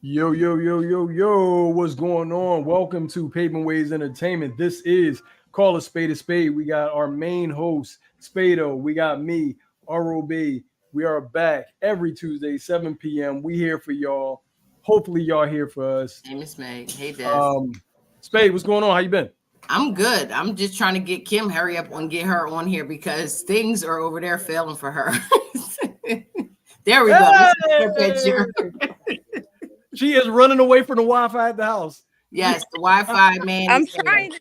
Yo, yo, yo, yo, yo, what's going on? Welcome to Pavement Ways Entertainment. This is Call a Spade a Spade. We got our main host, Spado. We got me, ROB. We are back every Tuesday, 7 p.m. We here for y'all. Hopefully, y'all here for us. Hey, Miss May. Hey, Des. Um, Spade, what's going on? How you been? I'm good. I'm just trying to get Kim hurry up and get her on here because things are over there failing for her. There we go. This is her picture. She is running away from the Wi-Fi at the house. Yes, the Wi-Fi man. I'm trying.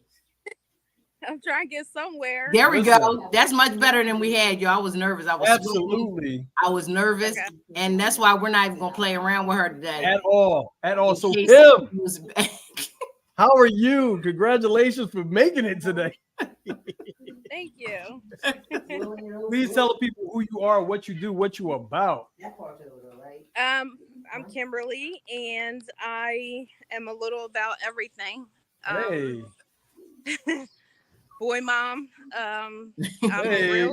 I'm trying to get somewhere. There we Listen. go. That's much better than we had, y'all. I was nervous. I was Absolutely. sweating. I was nervous, Okay. and that's why we're not even gonna play around with her today. At all. So In case Kim, she was back. how are you? Congratulations for making it today. Thank you. Please tell people who you are, what you do, what you about. I'm Kimberly, and I am a little about everything. Hey, Boy, mom. I'm hey,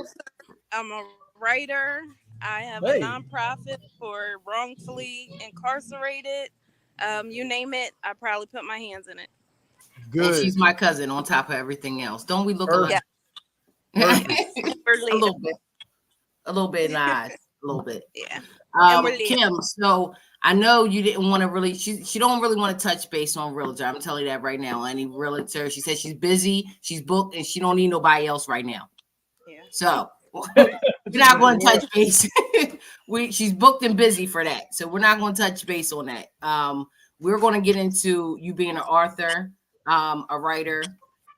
I'm a writer. I have hey. a nonprofit for wrongfully incarcerated. You name it, I probably put my hands in it. And Good. she's my cousin on top of everything else. Don't we look alike? Yeah. A little bit. A little bit in the eyes. A little bit. Yeah. And we're Kim, so I know you didn't want to really, she don't really want to touch base on realtor. I'm telling you that right now. Any realtor, she said she's busy, she's booked, and she don't need nobody else right now. Yeah. So we're not going to touch base. She's booked and busy for that. So we're not going to touch base on that. We're going to get into you being an author, a writer,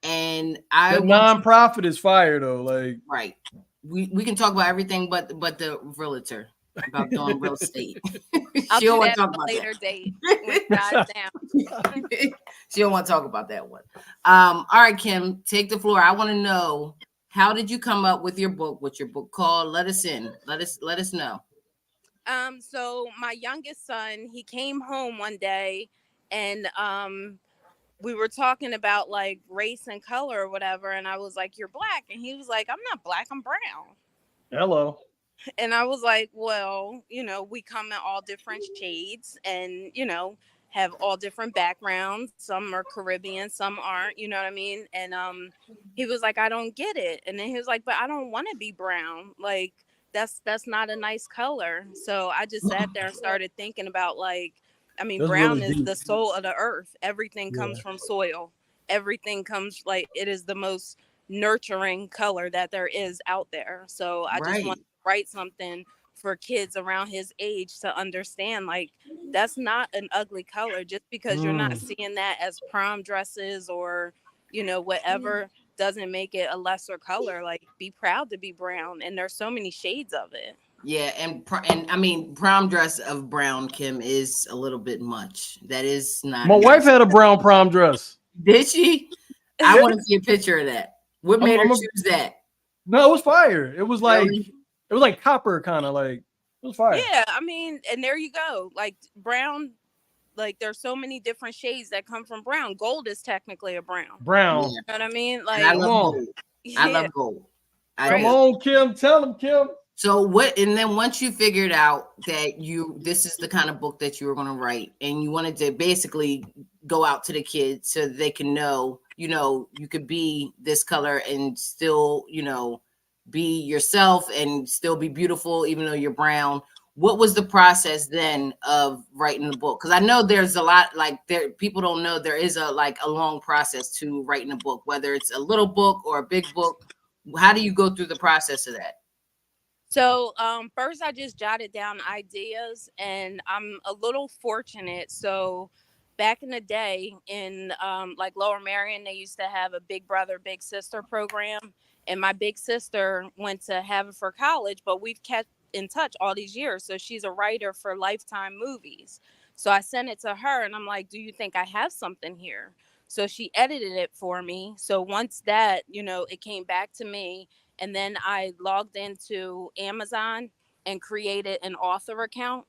and The nonprofit is fire though. Like, right. We can talk about everything but the realtor about doing real estate. I'll She do don't want that to talk at a about later that. date when it dies down. She don't want to talk about that one. All right, Kim, take the floor. I want to know, how did you come up with your book? What's your book called? Let us in. Let us know. So my youngest son, he came home one day, and we were talking about like race and color or whatever, and I was like, "You're black," and he was like, "I'm not black, I'm brown." hello. And I was like, "Well, we come in all different shades, and have all different backgrounds. Some are Caribbean, some aren't. You know what I mean?" And he was like, "I don't get it." And then he was like, "But I don't want to be brown. Like that's not a nice color." So I just sat there and started thinking about like, I mean, That's really brown is deep. the soul of the earth. Everything Yeah. comes from soil. Everything comes, like, it is the most nurturing color that there is out there. So I just want Right. to write something for kids around his age to understand, like, that's not an ugly color. Just because you're not Mm. seeing that as prom dresses or whatever, doesn't make it a lesser color. Like, be proud to be brown, and there's so many shades of it. Yeah, and I mean, prom dress of brown, Kim, is a little bit much. That is not My a wife nice. had a brown prom dress. Did she? I Yeah. want to see a picture of that. What I'm- made her I'm a- choose that? No, it was fire. Really? It was like copper kind of like. It was fire. Yeah, I mean, and there you go. Like, brown, like, there's so many different shades that come from brown. Gold is technically a brown. Brown. Yeah. You know what I mean? And I Like, Come love on. gold. I yeah, love gold. I Come right. do. on, Kim. Tell them, Kim. So what? And then once you figured out that this is the kind of book that you were going to write, and you wanted to basically go out to the kids so they can know, you could be this color and still, be yourself and still be beautiful, even though you're brown. What was the process then of writing the book? Because I know there's a lot, like, people don't know there is a long process to writing a book, whether it's a little book or a big book. How do you go through the process of that? So, first I just jotted down ideas, and I'm a little fortunate. So, back in the day in like Lower Marion, they used to have a big brother, big sister program, and my big sister went to Haverford College, but we've kept in touch all these years. So she's a writer for Lifetime movies. So I sent it to her, and I'm like, "Do you think I have something here?" So she edited it for me. So once that, it came back to me, and then I logged into Amazon and created an author account.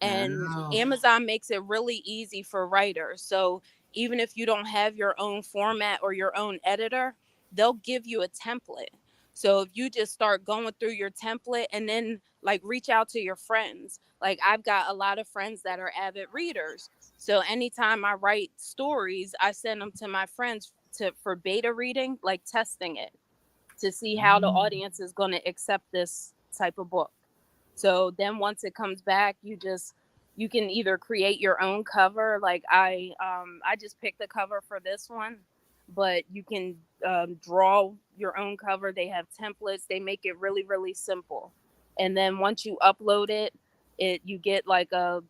And Oh, Amazon makes it really easy for writers. So even if you don't have your own format or your own editor, they'll give you a template. So if you just start going through your template and then like reach out to your friends. Like I've got a lot of friends that are avid readers. So anytime I write stories, I send them to my friends for beta reading, like testing it to see how the audience is going to accept this type of book. So then once it comes back, you can either create your own cover. Like I just picked the cover for this one, but you can draw your own cover. They have templates. They make it really, really simple. And then once you upload it, you get like a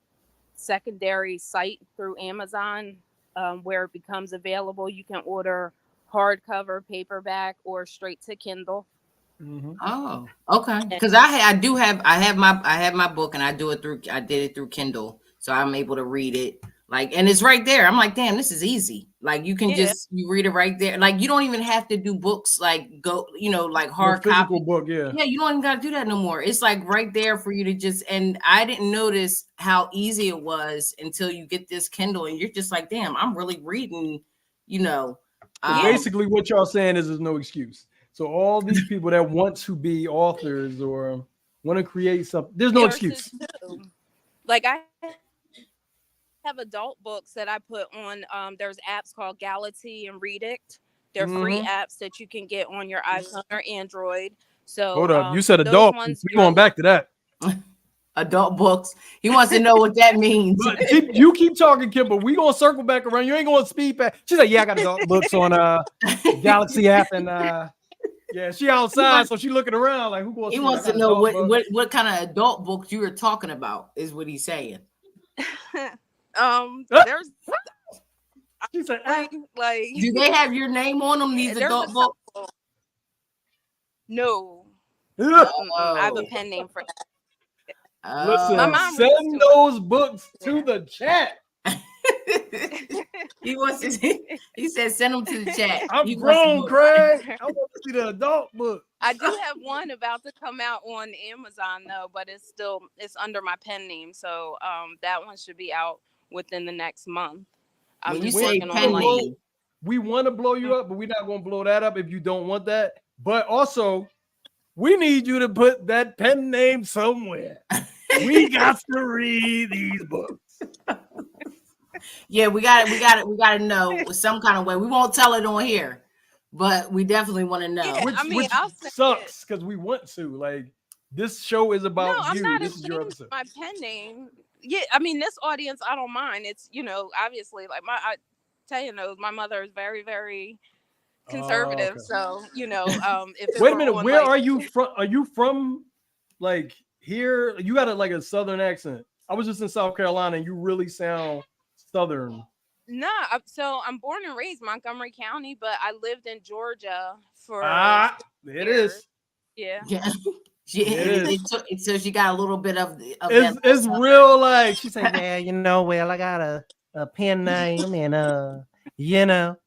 secondary site through Amazon where it becomes available. You can order hardcover, paperback, or straight to Kindle. Mm-hmm. Oh, okay. Because I have my book, and I did it through Kindle, so I'm able to read it. Like, and it's right there. I'm like, damn, this is easy. Like, you can you read it right there. Like, you don't even have to do books like like hard physical copy book. Yeah, you don't even got to do that no more. It's like right there for you to just. And I didn't notice how easy it was until you get this Kindle, and you're just like, damn, I'm really reading. So basically, what y'all saying is there's no excuse. So all these people that want to be authors or want to create something, there's no excuse. Like I have adult books that I put on. There's apps called Galaxy and Readict. They're free apps that you can get on your iPhone or Android. So hold up, you said adult. We're going back to that. Adult books. He wants to know what that means. You keep talking, Kim, but we gonna circle back around. You ain't gonna speed back. She's like, yeah, I got adult books on Galaxy app, and yeah, she outside, so she looking around like, who wants? He wants to know what kind of adult books you were talking about. Is what he's saying. There's. She said, like, do they have your name on them? These adult books? No. I have a pen name for that. Listen, send those books to the chat. He said send them to the chat. I'm grown, Craig. I want to see the adult book. I do have one about to come out on Amazon though, but it's under my pen name. So that one should be out within the next month. When you say pen name, we want to blow you up, but we're not going to blow that up if you don't want that. But also, we need you to put that pen name somewhere. We got to read these books. Yeah, we got to know some kind of way. We won't tell it on here, but we definitely want to know. Yeah, which sucks because we want to. Like, this show is about you. This is your episode. My pen name. Yeah, I mean, this audience, I don't mind. It's, obviously, like Taya knows my mother is very, very conservative. Okay. So, if wait a minute, where are you from? Are you from like here? You got a Southern accent. I was just in South Carolina and you really sound Southern. Nah, so I'm born and raised Montgomery County, but I lived in Georgia for it is. Yeah. So she got a little bit of it's real like she said, yeah, well, I got a pen name and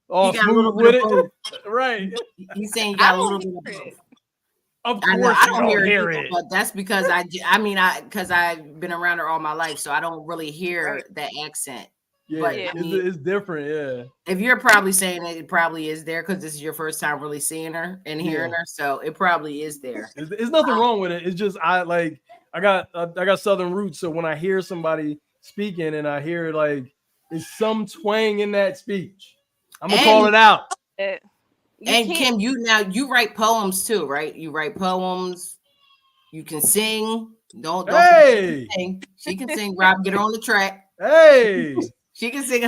all smooth with it. Right. He's saying you got a little bit of both. Of course, I don't hear it, but that's because because I've been around her all my life, so I don't really hear that accent. Yeah, but, it's different. Yeah. If you're probably saying it probably is there because this is your first time really seeing her and hearing her, so it probably is there. There's nothing wrong with it. It's just I got Southern roots, so when I hear somebody speaking and I hear like there's some twang in that speech, I'm gonna call it out. And Kim, you write poems too, right? You write poems. You can sing. Don't hey, sing. She can sing. Rob, get her on the track. Hey, she can sing.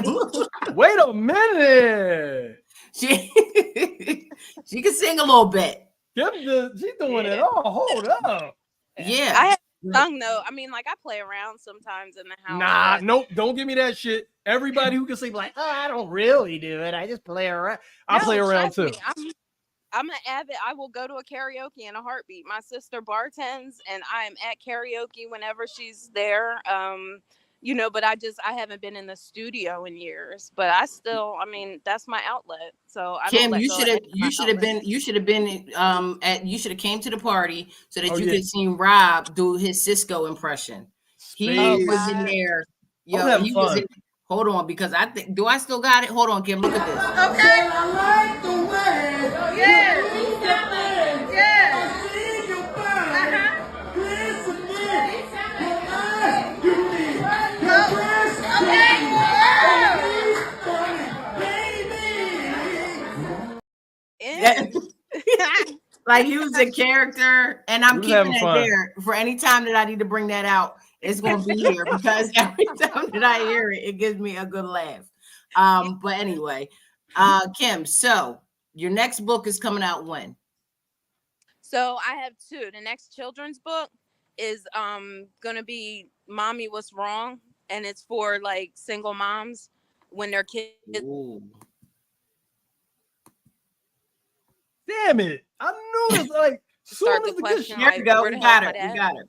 Wait a minute. She can sing a little bit. She's doing it all. Hold up. Yeah. I have sung though. I mean, like I play around sometimes in the house. Nah, nope. Don't give me that shit. Everybody who can sing like, I don't really do it. I just play around. I play around too. I'm an avid. I will go to a karaoke in a heartbeat. My sister bartends, and I am at karaoke whenever she's there. But I haven't been in the studio in years. But I mean, that's my outlet. So Kim, you should have came to the party so that you could see Rob do his Cisco impression. He was in there. Yo, he was in. Hold on, because I think. Do I still got it? Hold on, Kim. Look at this. Okay. I like the way. Oh, yeah. Like he was a character, and I'm was keeping having that fun. there for any time that I need to bring that out. It's going to be here because every time that I hear it, it gives me a good laugh. But anyway, Kim, so your next book is coming out when? So I have two. The next children's book is gonna be Mommy Was Wrong, and it's for like single moms when their kids Ooh. Damn it! I knew it. Like soon start as the the question good There you go. where the We hell's got my it. We dad? got it.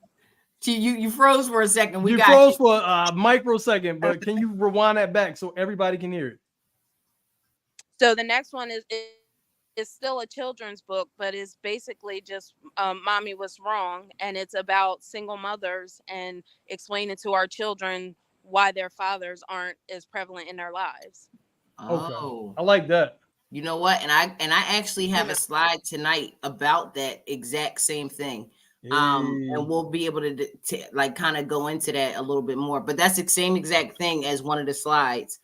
You froze for a second. We you got froze you. for a microsecond, but can you rewind that back so everybody can hear it? So the next one is still a children's book, but it's basically just Mommy Was Wrong, and it's about single mothers and explaining to our children why their fathers aren't as prevalent in their lives. Okay, Oh. I like that. You know what? And I actually have You a slide tonight about that exact same thing. Hey. And we'll be able to like kind of go into that a little bit more. But that's the same exact thing as one of the slides.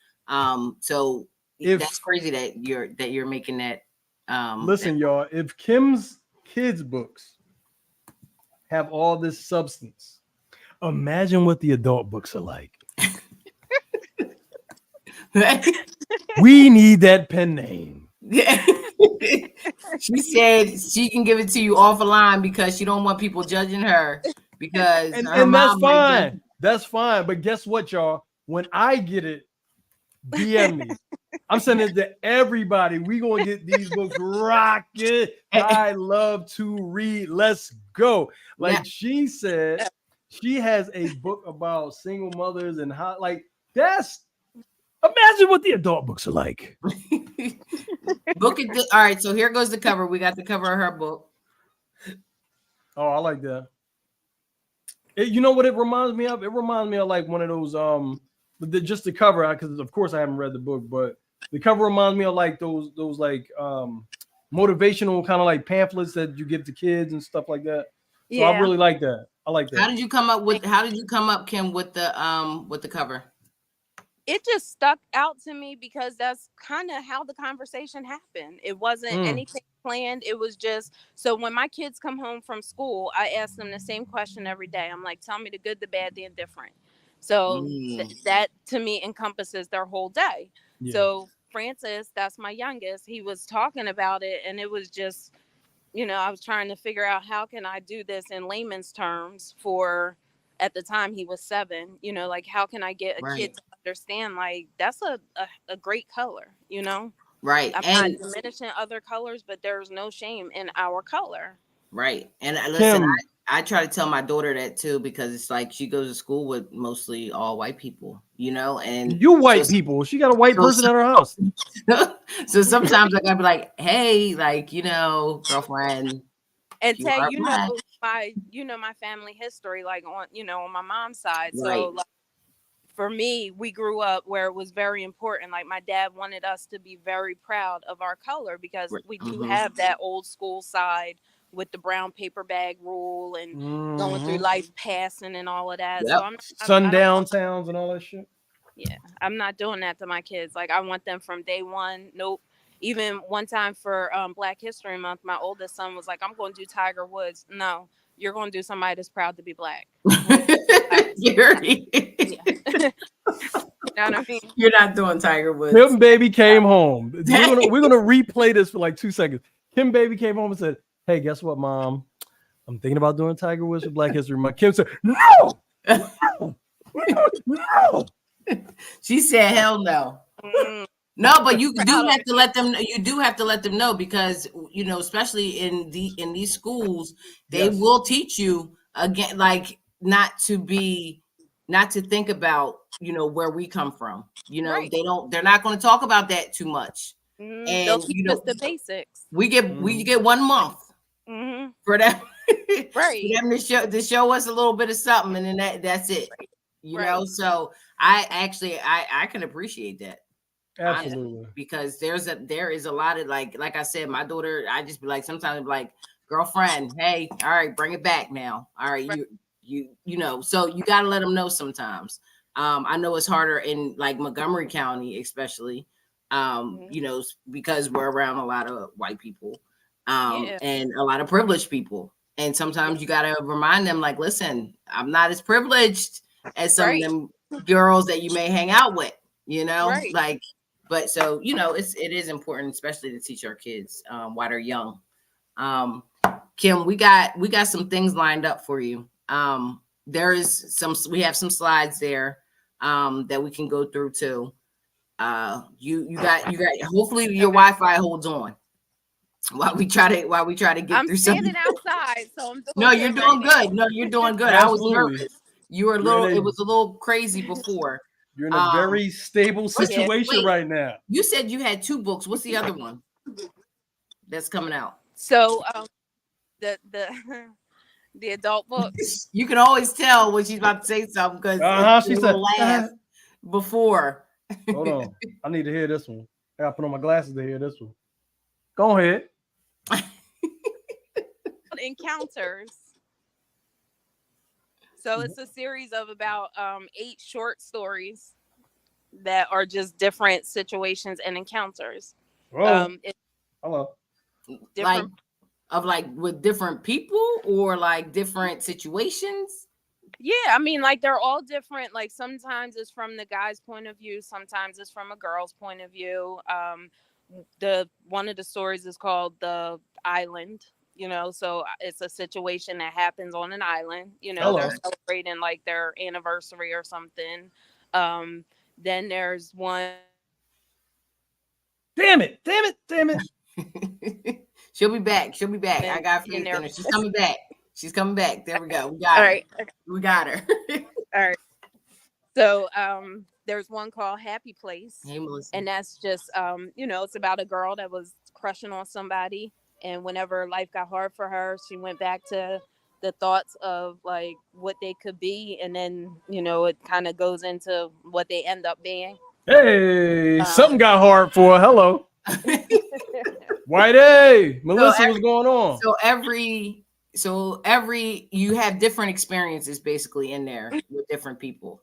So that's crazy that you're making that. Listen, y'all, if Kim's kids' books have all this substance, imagine what the adult books are like. We need that pen name. She said she can give it to you off a line because she don't want people judging her because her and that's mom might judge. fine. That's fine. But guess what, y'all? When I get it, DM me. I'm sending it to everybody. We gonna get these books rocking. I love to read. Let's go. Like Yeah. she said, she has a book about single mothers and how like that's imagine what the adult books are like. Book it. All right, so here goes the cover. We got the cover of her book. Oh, I like that. You know what it reminds me of? It reminds me of like one of those just the cover, because of course I haven't read the book, but the cover reminds me of like those like motivational kind of like pamphlets that you give to kids and stuff like that. So Yeah. I really like that. I like that. How did you come up, Kim, with the cover? It just stuck out to me because that's kind of how the conversation happened. It wasn't anything planned. It was just, so when my kids come home from school, I ask them the same question every day. I'm like, tell me the good, the bad, the indifferent. So that to me encompasses their whole day. Yeah. So Francis, that's my youngest, he was talking about it, and it was just, I was trying to figure out how can I do this in layman's terms for, at the time he was 7, like how can I get a kid to understand, like that's a great color, Right. I'm and not diminishing other colors, but there's no shame in our color. Right. And listen, Kim, I try to tell my daughter that too, because it's like she goes to school with mostly all white people, and you white people. She got a white person at her house. So sometimes I gotta be like, hey, like, girlfriend, And you Tay, are black. my family history, like on my mom's side. Right. So like, for me, we grew up where it was very important. Like my dad wanted us to be very proud of our color because we do have that old school side with the brown paper bag rule and going through life passing and all of that. Yep. So Sundown towns and all that shit. Yeah, I'm not doing that to my kids. Like I want them from day one. Nope. Even one time for Black History Month, my oldest son was like, I'm going to do Tiger Woods. No, you're going to do somebody that's proud to be black. You know what I mean? You're not doing Tiger Woods. Kim Baby came home. We're gonna replay this for like 2 seconds. Kim Baby came home and said, "Hey, guess what, Mom? I'm thinking about doing Tiger Woods for Black History Month." Kim said, "No, no." She said, "Hell no." No, but you do have to let them. You do have to let them know because especially in these schools, they will teach you again, like not to think about where we come from. They're not going to talk about that too much. And they'll teach us the basics. We get 1 month for them, right? For them to show us a little bit of something, and then that's it. So I can appreciate that. Absolutely. Honestly, because there is a lot of like I said, my daughter, I just be like, sometimes I'm like, girlfriend, hey, all right, bring it back now. All right, so you got to let them know sometimes. I know it's harder in like Montgomery County, especially, because we're around a lot of white people. Yeah. and a lot of privileged people. And sometimes you got to remind them, like, listen, I'm not as privileged as some of Right. them girls that you may hang out with, you know, Right. like, but so, you know, it is important, especially to teach our kids while they're young. Um, Kim, we got some things lined up for you. There is we have some slides there that we can go through too. You got hopefully your Okay. Wi-Fi holds on while we try to get I'm through some. standing outside, so I'm No, doing you're good right doing now. good. No, you're doing good. I was Absolutely. nervous. You were a You're little. in It a was a little crazy before. you're in a Um, very stable Yeah. situation wait, right now. you said you had two books. What's the other one that's coming out? So the the adult books. You can always tell when she's about to say something because it's Uh-huh. a She said, little laugh before. hold on. I need to hear this one. I gotta put on my glasses to hear this one. Go ahead. Encounters. So it's a series of about 8 short stories that are just different situations and encounters. Oh, It's hello. Like different. like with different people or like different situations. Yeah, I mean, like they're all different. Like sometimes it's from the guy's point of view, sometimes it's from a girl's point of view. The one of the stories is called The Island. So it's a situation that happens on an island. They're Hello. celebrating like their anniversary or something. Um, then there's one. Damn it. Damn it. Damn it. She'll be back. She'll be back. I got In faith there. in her. She's coming back. She's coming back. There we go. We All got her. right. We got her. All right. So there's one called Happy Place, Hey, Melissa. and that's just it's about a girl that was crushing on somebody, and whenever life got hard for her, she went back to the thoughts of like what they could be, and then it kind of goes into what they end up being. Hey, something Um, got hard for her. Hello. Whitey. Melissa, what's going on? so every you have different experiences basically in there with different people.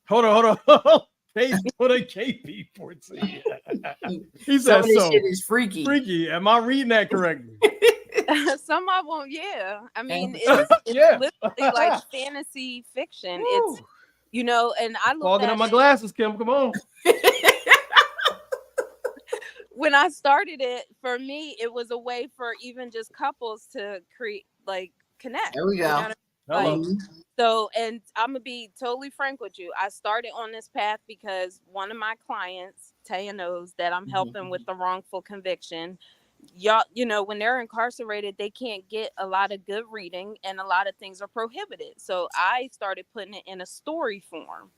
Hold on, hold on. Case put a KP14. He Some said of this so. shit is freaky. Freaky. Am I reading that correctly? some of them, yeah. I mean, And- it's Yeah. literally like fantasy fiction. Woo. It's and I looked Fogging at up my it. glasses, Kim. Come on. When I started it, for me, it was a way for even just couples to create, like, connect. There we go. What I mean? Hello. Like, so, and I'm gonna be totally frank with you. I started on this path because one of my clients, Taya, knows that I'm helping with the wrongful conviction. Y'all, when they're incarcerated, they can't get a lot of good reading, and a lot of things are prohibited. So I started putting it in a story form.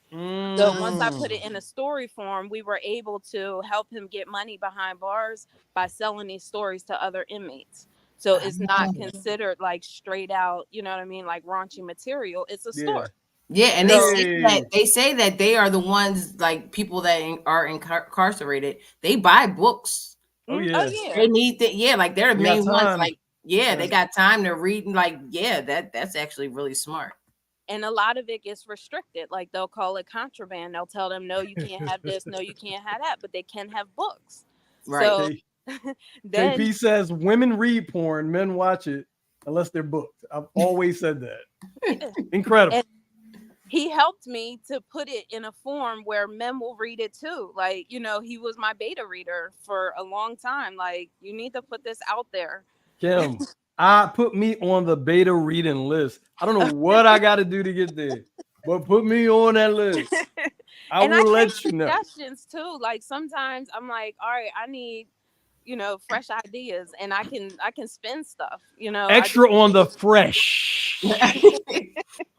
So once I put it in a story form, we were able to help him get money behind bars by selling these stories to other inmates. So it's not considered like straight out, you know what I mean, like raunchy material. It's a story. Yeah, and Hey. they say that they are the ones, like people that are incarcerated. They buy books. Oh, Oh yeah. yeah. They need that. Yeah, like they're the They got main ones. time. Like they got time to read. And like that's actually really smart. And a lot of it gets restricted. Like they'll call it contraband. They'll tell them, no, you can't have this, no, you can't have that, but they can have books. Right. So then KP says women read porn, men watch it unless they're booked. I've always said that. Incredible. And he helped me to put it in a form where men will read it too. Like, he was my beta reader for a long time. Like, you need to put this out there. Kim, I put me on the beta reading list. I don't know what I got to do to get there, but put me on that list. I And will I let take you know. suggestions too. Like sometimes I'm like, all right, I need, fresh ideas, and I can spin stuff. Extra on the fresh.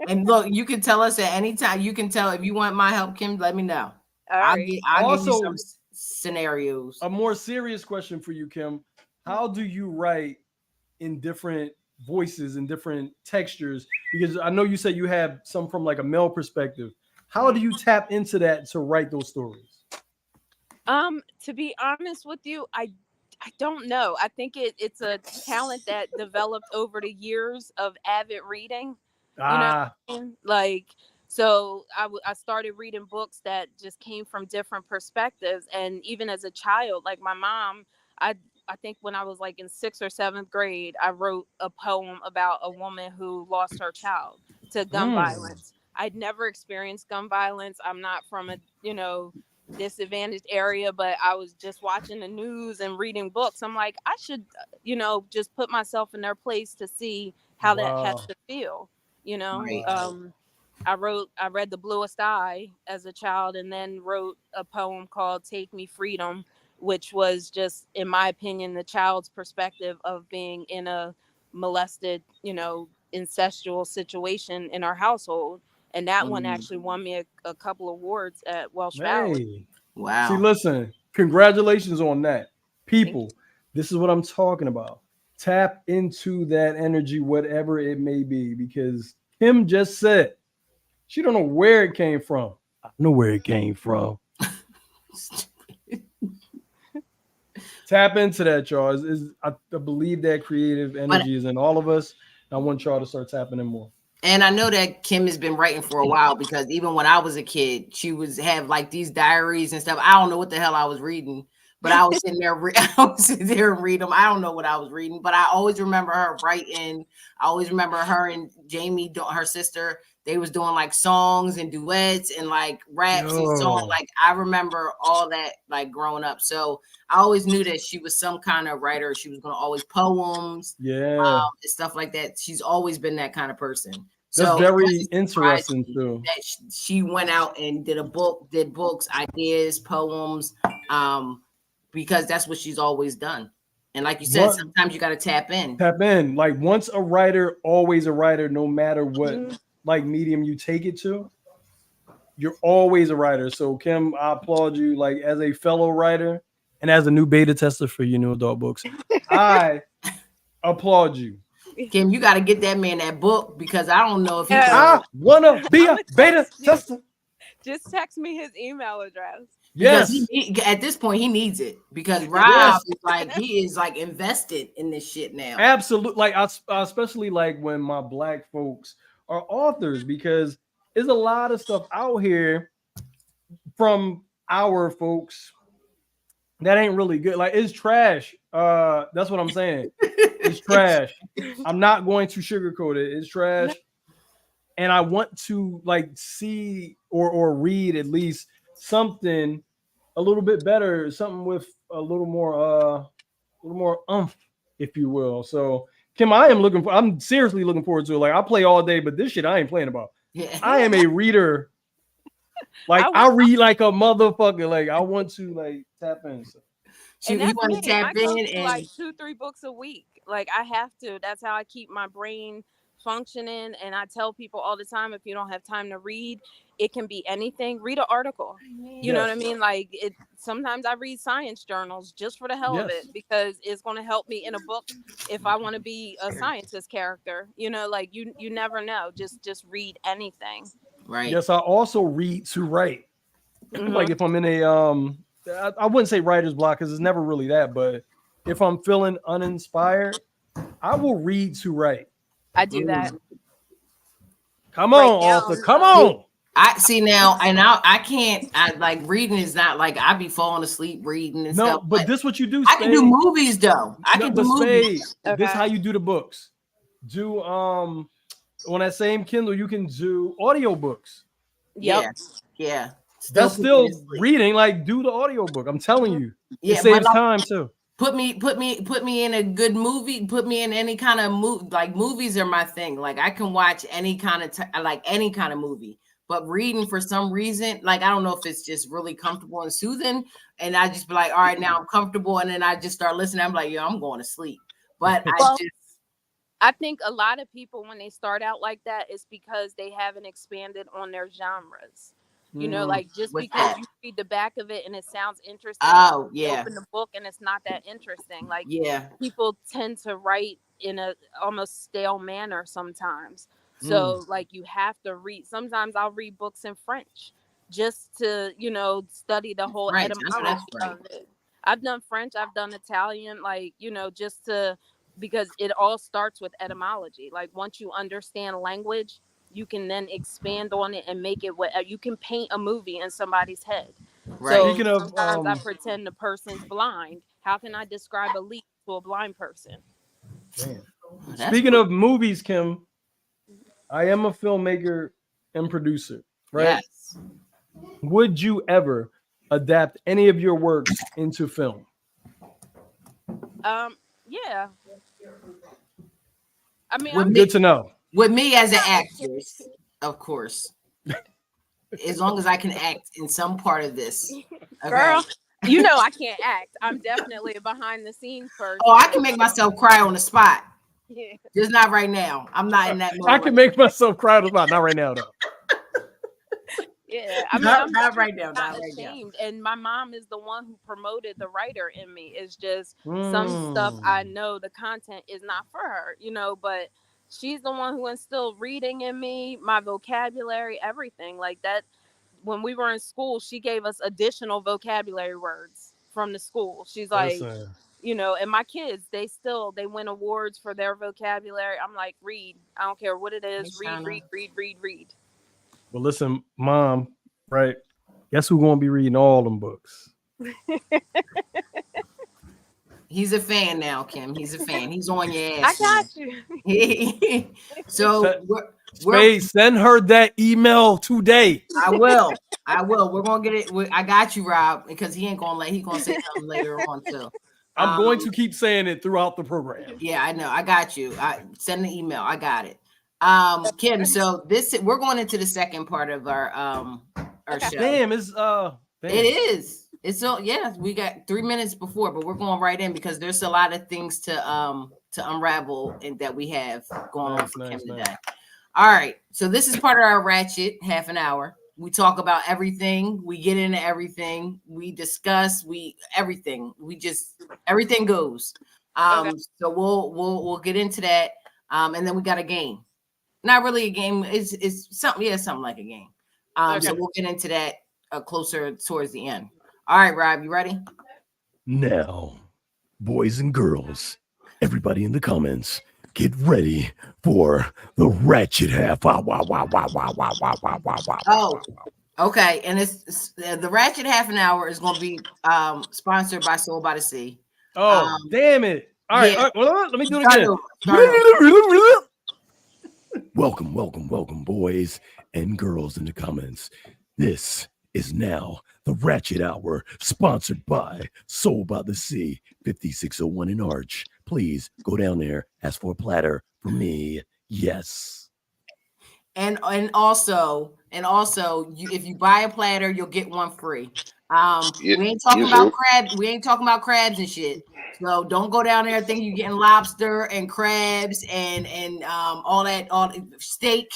And look, you can tell us at any time. You can tell if you want my help, Kim. Let me know. All I'll right. give you Also, some scenarios. A more serious question for you, Kim. How do you write in different voices and different textures? Because I know you said you have some from like a male perspective. How do you tap into that to write those stories? To be honest with you, I don't know. I think it's a talent that developed over the years of avid reading. You know what I mean? Like, so I started reading books that just came from different perspectives. And even as a child, like my mom, I I think when I was like in 6th or 7th grade, I wrote a poem about a woman who lost her child to gun violence. I'd never experienced gun violence. I'm not from a, disadvantaged area, but I was just watching the news and reading books. I'm like, I should, just put myself in their place to see how that has Wow. to feel, you know. Right. I read The Bluest Eye as a child, and then wrote a poem called Take Me Freedom, which was just, in my opinion, the child's perspective of being in a molested, incestual situation in our household. And that one actually won me a couple awards at Welsh Valley. Hey. See, Wow. listen, congratulations on that. Thank People, this is what I'm talking about. Tap into that energy, whatever it may be, because Kim just said she don't know where it came from. I know where it came from. Tap into that, y'all. I believe that creative energy is in all of us. I want y'all to start tapping in more. And I know that Kim has been writing for a while, because even when I was a kid, she was have like these diaries and stuff. I don't know what the hell I was reading, but I was sitting there, I was sitting there and read them. I don't know what I was reading, but I always remember her writing. I always remember her and Jamie, her sister. They was doing like songs and duets and like raps and songs. Yo. Like I remember all that like growing up. So I always knew that she was some kind of writer. She was going to always poems, Yeah. and stuff like that. She's always been that kind of person. That's So very interesting too. that she went out and did books, ideas, poems, because that's what she's always done. And like you said, What sometimes you got to tap in. tap in? Like once a writer, always a writer, no matter what like medium you take it to. You're always a writer. So Kim, I applaud you. Like as a fellow writer and as a new beta tester for your new adult books, I applaud you. Kim, you got to get that man that book, because I don't know if he I wanna be a beta tester. Just text me his email address. Yes. at this point he needs it, because Rob is like, he is like invested in this shit now. Absolutely. Like I especially like when my black folks are authors, because there's a lot of stuff out here from our folks that ain't really good. Like it's trash. That's what I'm saying. It's trash. I'm not going to sugarcoat it. It's trash. And I want to like see or read at least something a little bit better, something with a little more umph, if you will. So Kim, I'm seriously looking forward to it. Like I play all day, but this shit I ain't playing about. Yeah. I am a reader. Like I read like a motherfucker. Like I want to like tap in. So. He want to tap in and like 2-3 books a week. Like I have to. That's how I keep my brain functioning. And I tell people all the time, if you don't have time to read, it can be anything. Read an article. You know what I mean? Like it. Sometimes I read science journals just for the hell of it, because it's going to help me in a book if I want to be a scientist character. Like you never know. Just read anything. Right. Yes, I also read to write. Like if I'm in a I wouldn't say writer's block because it's never really that, but if I'm feeling uninspired, I will read to write. I do that. Come on, author. Come on. I see now, and I can't. I like reading is not like I be falling asleep reading and stuff. But this what you do. I can do movies though. I can do movies. This is how you do the books. Do on that same Kindle, you can do audiobooks. Yep. Yeah. That's still reading. Like do the audiobook. I'm telling you. Yeah, it saves time too. Put me in a good movie. Put me in any kind of movie. Like movies are my thing. Like I can watch any kind of any kind of movie. But reading, for some reason, like I don't know if it's just really comfortable and soothing, and I just be like, all right, now I'm comfortable, and then I just start listening. I'm like, yo, I'm going to sleep. But I think a lot of people, when they start out like that, is because they haven't expanded on their genres. Like just because you read the back of it and it sounds interesting. Oh, yeah. Open the book and it's not that interesting. Like yeah, people tend to write in a almost stale manner sometimes. So like you have to read. Sometimes I'll read books in French just to, study the whole etymology of it. I've done French, I've done Italian, like, just to, because it all starts with etymology. Like once you understand language, you can then expand on it and make it what you can paint a movie in somebody's head. Right. So sometimes I pretend the person's blind How can I describe a leaf to a blind person? Damn. That's Speaking of movies, Kim, I am a filmmaker and producer, right? yes. Would you ever adapt any of your works into film? Yeah. I mean, With I'm me, Good to know. with me as an not actress, of course. As long as I can act in some part of this. Okay. girl. You know I can't act. I'm definitely a behind the scenes person. Oh, I can make myself cry on the spot. Yeah. Just not right now. I'm not in that mode. I can make myself cry a lot. Not right now, though. Yeah, I mean, Not- I'm not right definitely now, not not right now. ashamed, and my mom is the one who promoted the writer in me. It's just some stuff I know the content is not for her, but she's the one who instilled reading in me, my vocabulary, everything like that. When we were in school, she gave us additional vocabulary words from the school. She's like, Listen, and my kids, they win awards for their vocabulary. I'm like, read. I don't care what it is. Hey, Read, Shauna. read, read, read, read. well, listen, Mom, right? Guess who's gonna be reading all them books? He's a fan now, Kim. He's a fan. He's on your I ass. got you. So Space, send her that email today. I will. We're gonna get it. I got you, Rob, because he gonna say something later on too. I'm going to keep saying it throughout the program. Yeah, I know. I got you. I send the email. I got it. Kim, so we're going into the second part of our show. Damn, It is. It's so yeah, we got 3 minutes before, but we're going right in because there's a lot of things to unravel and that we have going on for Kim today. All right. So this is part of our ratchet half an hour. We talk about everything. We get into everything. We discuss. Everything. Everything goes. So we'll get into that. And then we got a game. Not really a game. It's something. Yeah, something like a game. So we'll get into that closer towards the end. All right, Rob, you ready? Now, boys and girls, everybody in the comments, get ready for the ratchet half. Oh, okay. And it's the ratchet half an hour is going to be sponsored by Soul by the Sea. Oh, damn it. All right. Yeah. Well, let me do it again. Welcome, boys and girls in the comments. This is now the Ratchet Hour, sponsored by Soul by the Sea, 5601 in Arch. Please go down there, ask for a platter for me. Yes. And also, if you buy a platter, you'll get one free. We ain't talking about crabs. We ain't talking about crabs and shit. So don't go down there thinking you're getting lobster and crabs and all that steak.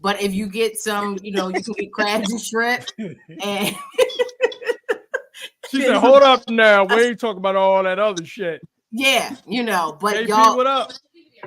But if you get some, you can get crabs and shrimp. And she said, "Hold up now. We ain't talking about all that other shit." Yeah, but KP, y'all, what up?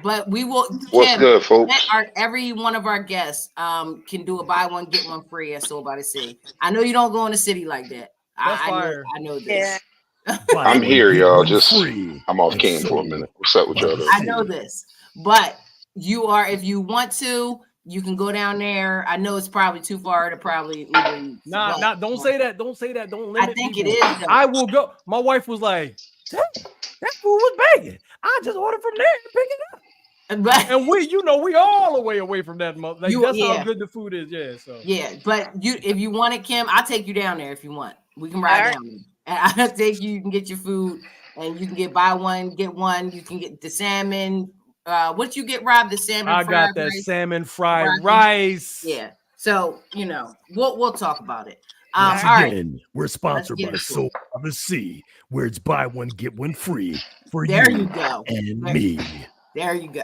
But we will. What's Kim, good, folks? Every one of our guests can do a buy one get one free at Soul by the Sea. I know you don't go in the city like that. I know this. Yeah. I'm here, y'all. Just free. I'm off King for a minute. What's up with y'all? I know this, but you are. If you want to, you can go down there. I know it's probably too far to probably Uber Eats. Nah, don't say that. Don't say that. Don't limit. I think people. it is. Though. I will go. My wife was like, "That food was banging. I just ordered from there and pick it up." And we all the way away from that. That's how good the food is. Yeah. So but if you want it, Kim, I'll take you down there if you want. We can ride down there. And I'll take you. You can get your food, and you can get buy one get one. You can get the salmon. What you get, Rob? The salmon. I got that rice. salmon fried rice. Yeah. So we'll talk about it. Once again, right. we're sponsored by Soul by the Sea, where it's buy one get one free for there you you go. and me. There you go.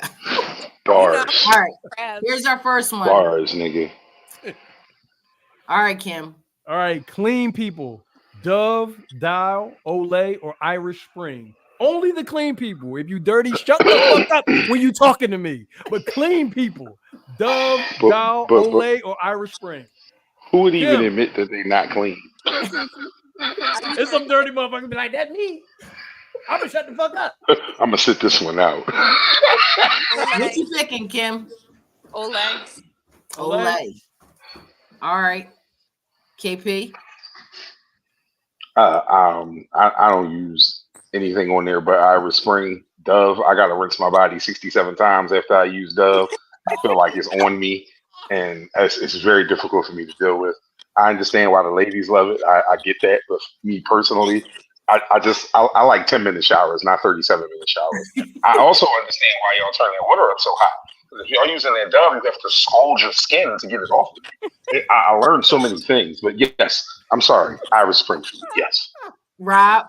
Bars. All right. Here's our first one. Bars, nigga. All right, Kim. All right, clean people. Dove, Dial, Olay, or Irish Spring. Only the clean people. If you dirty, shut the fuck up when you talking to me. But clean people. Dove, Dial, Olay, or Irish Spring. Who would even admit that they not clean? It's some dirty motherfucker be like, "That's me. I'm gonna shut the fuck up." I'm gonna sit this one out. What you picking, Kim? Olay. All right. KP. I don't use anything on there but Irish Spring. Dove, I gotta rinse my body 67 times after I use Dove. I feel like it's on me, and it's very difficult for me to deal with. I understand why the ladies love it. I get that, but me personally, I like 10-minute showers, not 37-minute showers. I also understand why y'all turn that water up so hot. 'Cause if y'all using that Dove, you have to scald your skin to get it off. I learned so many things, but yes, I'm sorry, Irish Spring. Yes. Rob.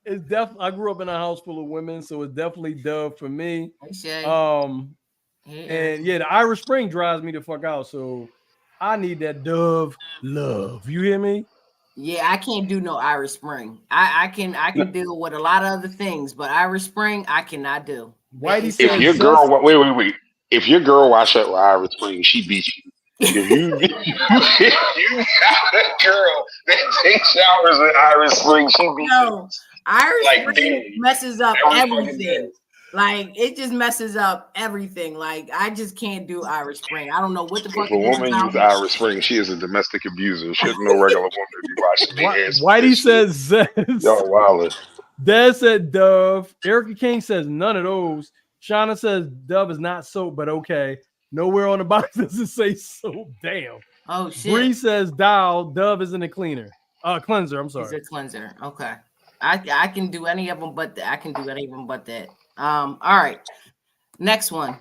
It's definitely. I grew up in a house full of women, so it's definitely Dove for me. Shay. And yeah, the Irish Spring drives me the fuck out. So I need that Dove love. You hear me? Yeah, I can't do no Irish Spring. I can deal with a lot of other things, but Irish Spring I cannot do. Whitey If says your girl, wait. If your girl wash up with Irish Spring, she beats you. If you if you got a girl that takes showers with Irish Spring, she beats you. No, Irish Like, Spring dude, messes up every fucking day. everything. Like it just messes up everything. Like I just can't do Irish Spring. I don't know what the fuck If a it is woman about uses it. Irish Spring, she is a domestic abuser. Shouldn't no regular woman be washing their ass with Whitey this shit. says Y'all wildin'. Dad said Dove. Erica King says none of those. Shauna says Dove is not soap, but okay. Nowhere on the box does it say soap. Damn. Oh Bree shit. says Dial. Dove isn't a cleaner. Cleanser. I'm It's sorry. a cleanser. Okay. I can do any of them but that. I can do any of them but that. All right. Next one.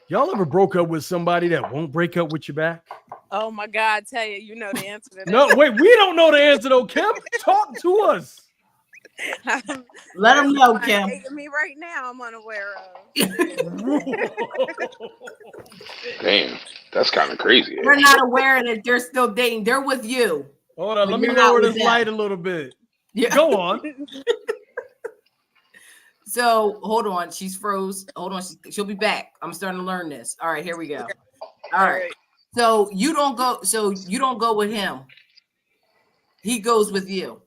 Y'all ever broke up with somebody that won't break up with you back? Oh my God, tell you know the answer to that. No, wait, we don't know the answer though. Kim, talk to us. Let them know, Somebody Kim. dating me right now, I'm unaware of. Damn, that's kind of crazy. We're not aware that they're still dating. They're with you. Hold on, But let me you're not lower with this them. light a little bit. Yeah. Go on. So hold on, she's froze. Hold on, she'll be back. I'm starting to learn this. All right, here we go. All right. So you don't go. So you don't go with him. He goes with you.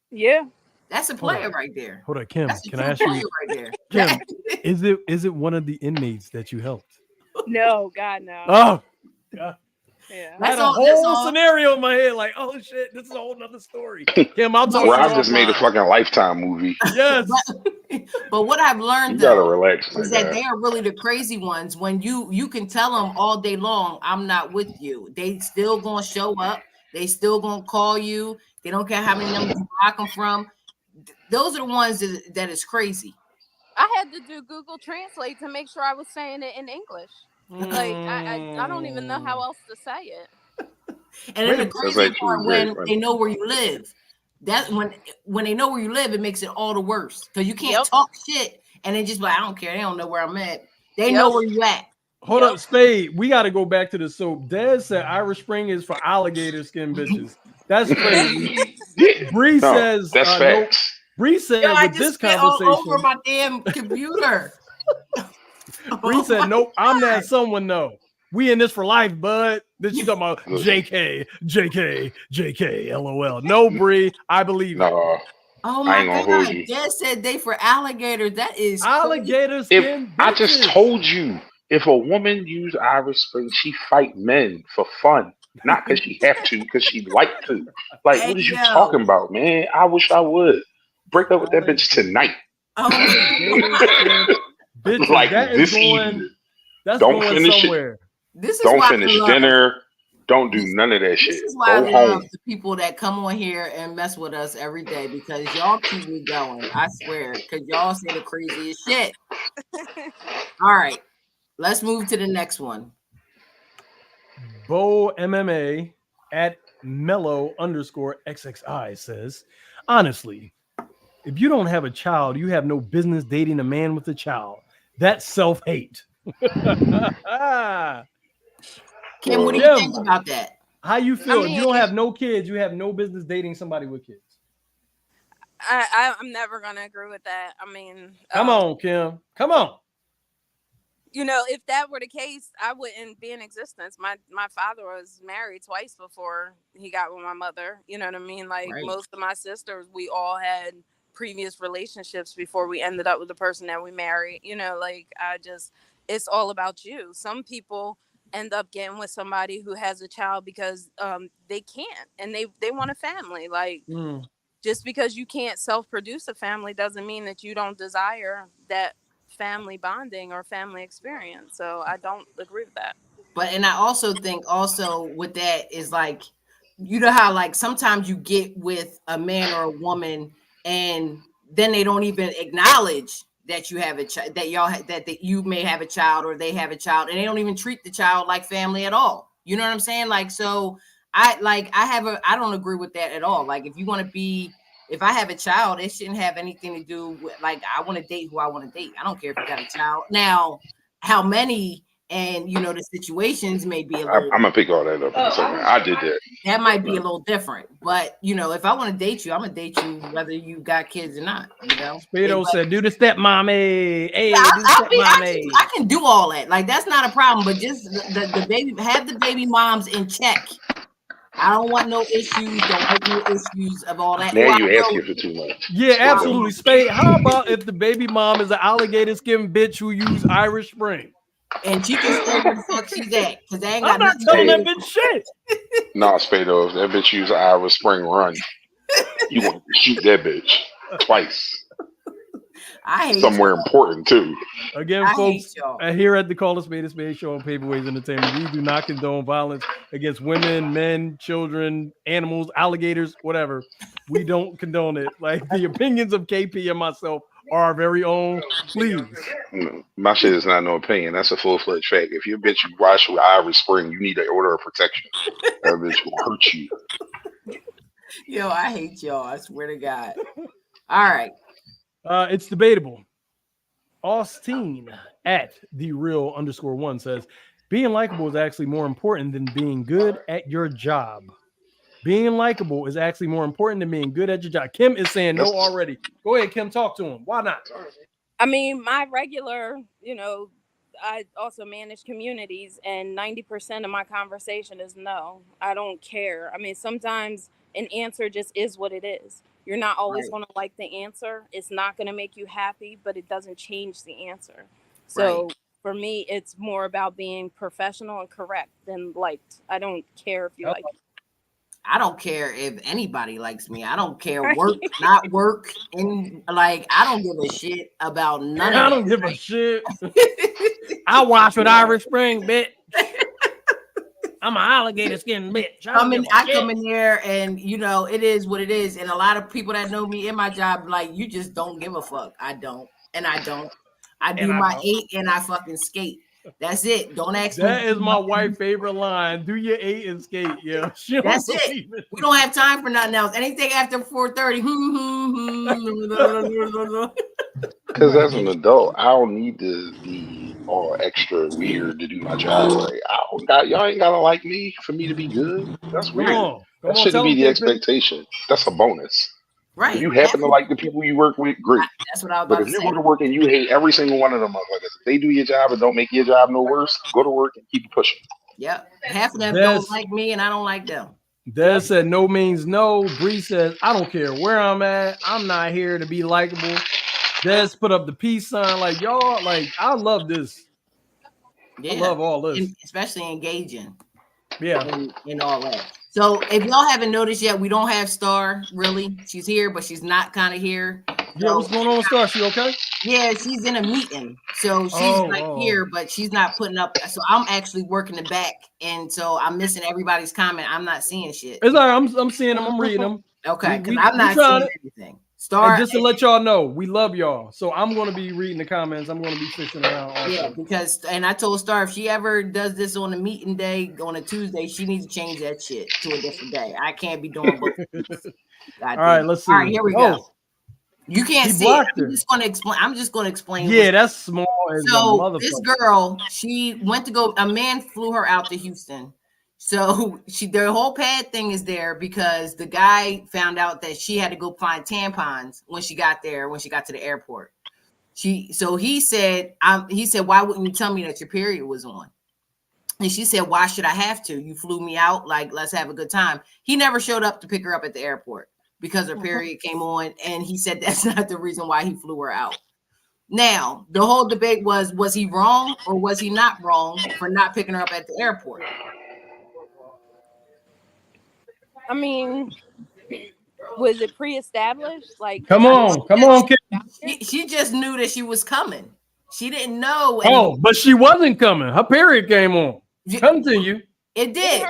Yeah. That's a player right there. Hold on, Kim. That's a Can I true ask player you, right there. Kim? Is it one of the inmates that you helped? No, God, no. Oh, God. Yeah. I had That's a all- that's whole all. scenario in my head, like, oh shit, this is a whole nother story. Kim, I'll talk to you Rob just made a offline. fucking Lifetime movie. Yes. But what I've learned You gotta though relax, my is that guy. they are really the crazy ones. When you can tell them all day long, I'm not with you. They still gonna show up. They still gonna call you. They don't care how many numbers you block them from. Those are the ones that is crazy. I had to do Google Translate to make sure I was saying it in English. Like I don't even know how else to say it. And then the That's crazy actually part very when funny. they know where you live. That when they know where you live, it makes it all the worse. Because you can't Yep. talk shit and they just be like, I don't care. They don't know where I'm at. They Yep. know where you at. Hold Yep. up, Spade. We got to go back to the soap. Dad said Irish Spring is for alligator skin bitches. That's crazy. Yeah. Bree No, says that's no. facts. Bree said Yo, I with just this spit all conversation. over my damn computer. Bree said, my nope, I'm God. that someone though. We in this for life, bud. Then she talking about JK, JK, JK, LOL. No, Bree, I believe it. No, Oh I my ain't gonna hold God. you. Dad said they for alligators. That is Alligator If skin I just bitches. told you, if a woman use Irish Spring, she fight men for fun, not because she have to, because she like to. Like, what is you talking about, man? I wish I would break up with that bitch tonight. Oh Alligator skin bitches. Like that is this going. evening. That's Don't going finish somewhere. this is Don't why finish I love, dinner. Don't do none of that this shit. is why I Go love home. the people that come on here and mess with us every day because y'all keep me going. I swear, because y'all say the craziest shit. All right, let's move to the next one. Bo MMA at mellow _XXI says, honestly, if you don't have a child, you have no business dating a man with a child. That's self-hate. Kim, what do you Kim, think about that? how you feel? I If you don't mean- have no kids, you have no business dating somebody with kids. I'm never gonna agree with that. I mean, Come on, Kim. Come on. You know, if that were the case, I wouldn't be in existence. My father was married twice before he got with my mother. You know what I mean? Like Right. most of my sisters, we all had previous relationships before we ended up with the person that we married. You know, like it's all about you. Some people end up getting with somebody who has a child because they can't and they want a family. Like just because you can't self-produce a family doesn't mean that you don't desire that family bonding or family experience. So I don't agree with that. But and I also think also with that is like, you know how like sometimes you get with a man or a woman and then they don't even acknowledge that you have a child, that y'all that you may have a child or they have a child, and they don't even treat the child like family at all. You know what I'm saying? Like, so I don't agree with that at all. Like, if you want to be, if I have a child, it shouldn't have anything to do with like I want to date who I want to date. I don't care if you got a child. Now, how many and you know the situations may be a little, I'm gonna pick all that up in a second. I did that might be a little different. But you know, if I want to date you, I'm gonna date you whether you got kids or not. You know, Speedo said, "Do the stepmommy." Hey, yeah, do the stepmommy. I can do all that. Like, that's not a problem. But just the baby, have the baby moms in check. I don't want no issues. Don't make no issues of all that. Now Well, you asking for too much. Yeah, absolutely. Spade. How about if the baby mom is an alligator skin bitch who use Irish Spring? and she can stay where the fuck she's at because they ain't got I'm not nothing telling to that do. bitch shit. Nah, Spado, if that bitch use Irish Spring run, you want to shoot that bitch twice. I hate Somewhere y'all. important too. Again, I hate folks, y'all. here at the Call a Spade a Spade show on Paperways Entertainment, we do not condone violence against women, men, children, animals, alligators, whatever. We don't condone it. Like, the opinions of KP and myself are our very own. Please. My shit is not no opinion. That's a full-fledged fact. If your bitch you wash with Irish Spring, you need an order of protection. That bitch will hurt you. Yo, I hate y'all. I swear to God. All right. It's debatable. Austin at the real _1 says, being likable is actually more important than being good at your job. Being likable is actually more important than being good at your job. Kim is saying no already. Go ahead, Kim, talk to him. Why not? I mean, my regular, you know, I also manage communities, and 90% of my conversation is no. I don't care. I mean, sometimes an answer just is what it is. You're not always Right. going to like the answer. It's not going to make you happy, but it doesn't change the answer. So for me, it's more about being professional and correct than liked. I don't care if you like me. I don't care if anybody likes me. I don't care Right. work, not work, and like I don't give a shit about none of I that. don't give a shit. I wash with Irish Spring, bitch. I'm an alligator skin bitch. I come in there and you know it is what it is. And a lot of people that know me in my job, like, you just don't give a fuck. I don't. And I don't. I do my 8 and I fucking skate. That's it. Don't ask me. That is my wife's favorite line. Do your 8 and skate. Yeah. That's it. We don't have time for nothing else. Anything after 4:30. Because as an adult, I don't need to be all extra weird to do my job right. Y'all ain't gotta like me for me to be good. That's weird. That shouldn't be the expectation. That's a bonus. Right. If you happen to like the people you work with, great. That's what I was But about if to you say. go to work and you hate every single one of them motherfuckers, if they do your job and don't make your job no worse, go to work and keep pushing. Yep. Half of them don't like me and I don't like them. Des said no means no. Bree says, I don't care where I'm at. I'm not here to be likable. Des put up the peace sign. Like, y'all, like, I love this. Yeah. I love all this. And especially engaging. Yeah. And all that. So if y'all haven't noticed yet, we don't have Star really. She's here, but she's not kind of here. Yeah, what's going on with Star? She okay? Yeah, she's in a meeting. So she's here, but she's not putting up. So I'm actually working the back. And so I'm missing everybody's comment. I'm not seeing shit. It's all right. I'm seeing them. I'm reading them. Okay. Because I'm not seeing anything. Star, and just to let y'all know, we love y'all. So I'm going to be reading the comments. I'm going to be fishing around. Also. Yeah, because, and I told Star, if she ever does this on a meeting day, on a Tuesday, she needs to change that shit to a different day. I can't be doing both. All right, let's see. All right, here we go. You can't see it. I'm just going to explain. Yeah, that's small as a motherfucker. This girl, she went to go, a man flew her out to Houston. So the whole pad thing is there because the guy found out that she had to go find tampons when she got there, when she got to the airport. He said, why wouldn't you tell me that your period was on? And she said, why should I have to? You flew me out, like, let's have a good time. He never showed up to pick her up at the airport because her period came on. And he said that's not the reason why he flew her out. Now, the whole debate was he wrong or was he not wrong for not picking her up at the airport? I mean, Was it pre-established? Like, Come on, kid. She just knew that she was coming. She didn't know. Oh, but she wasn't coming. Her period came on. Continue. It did.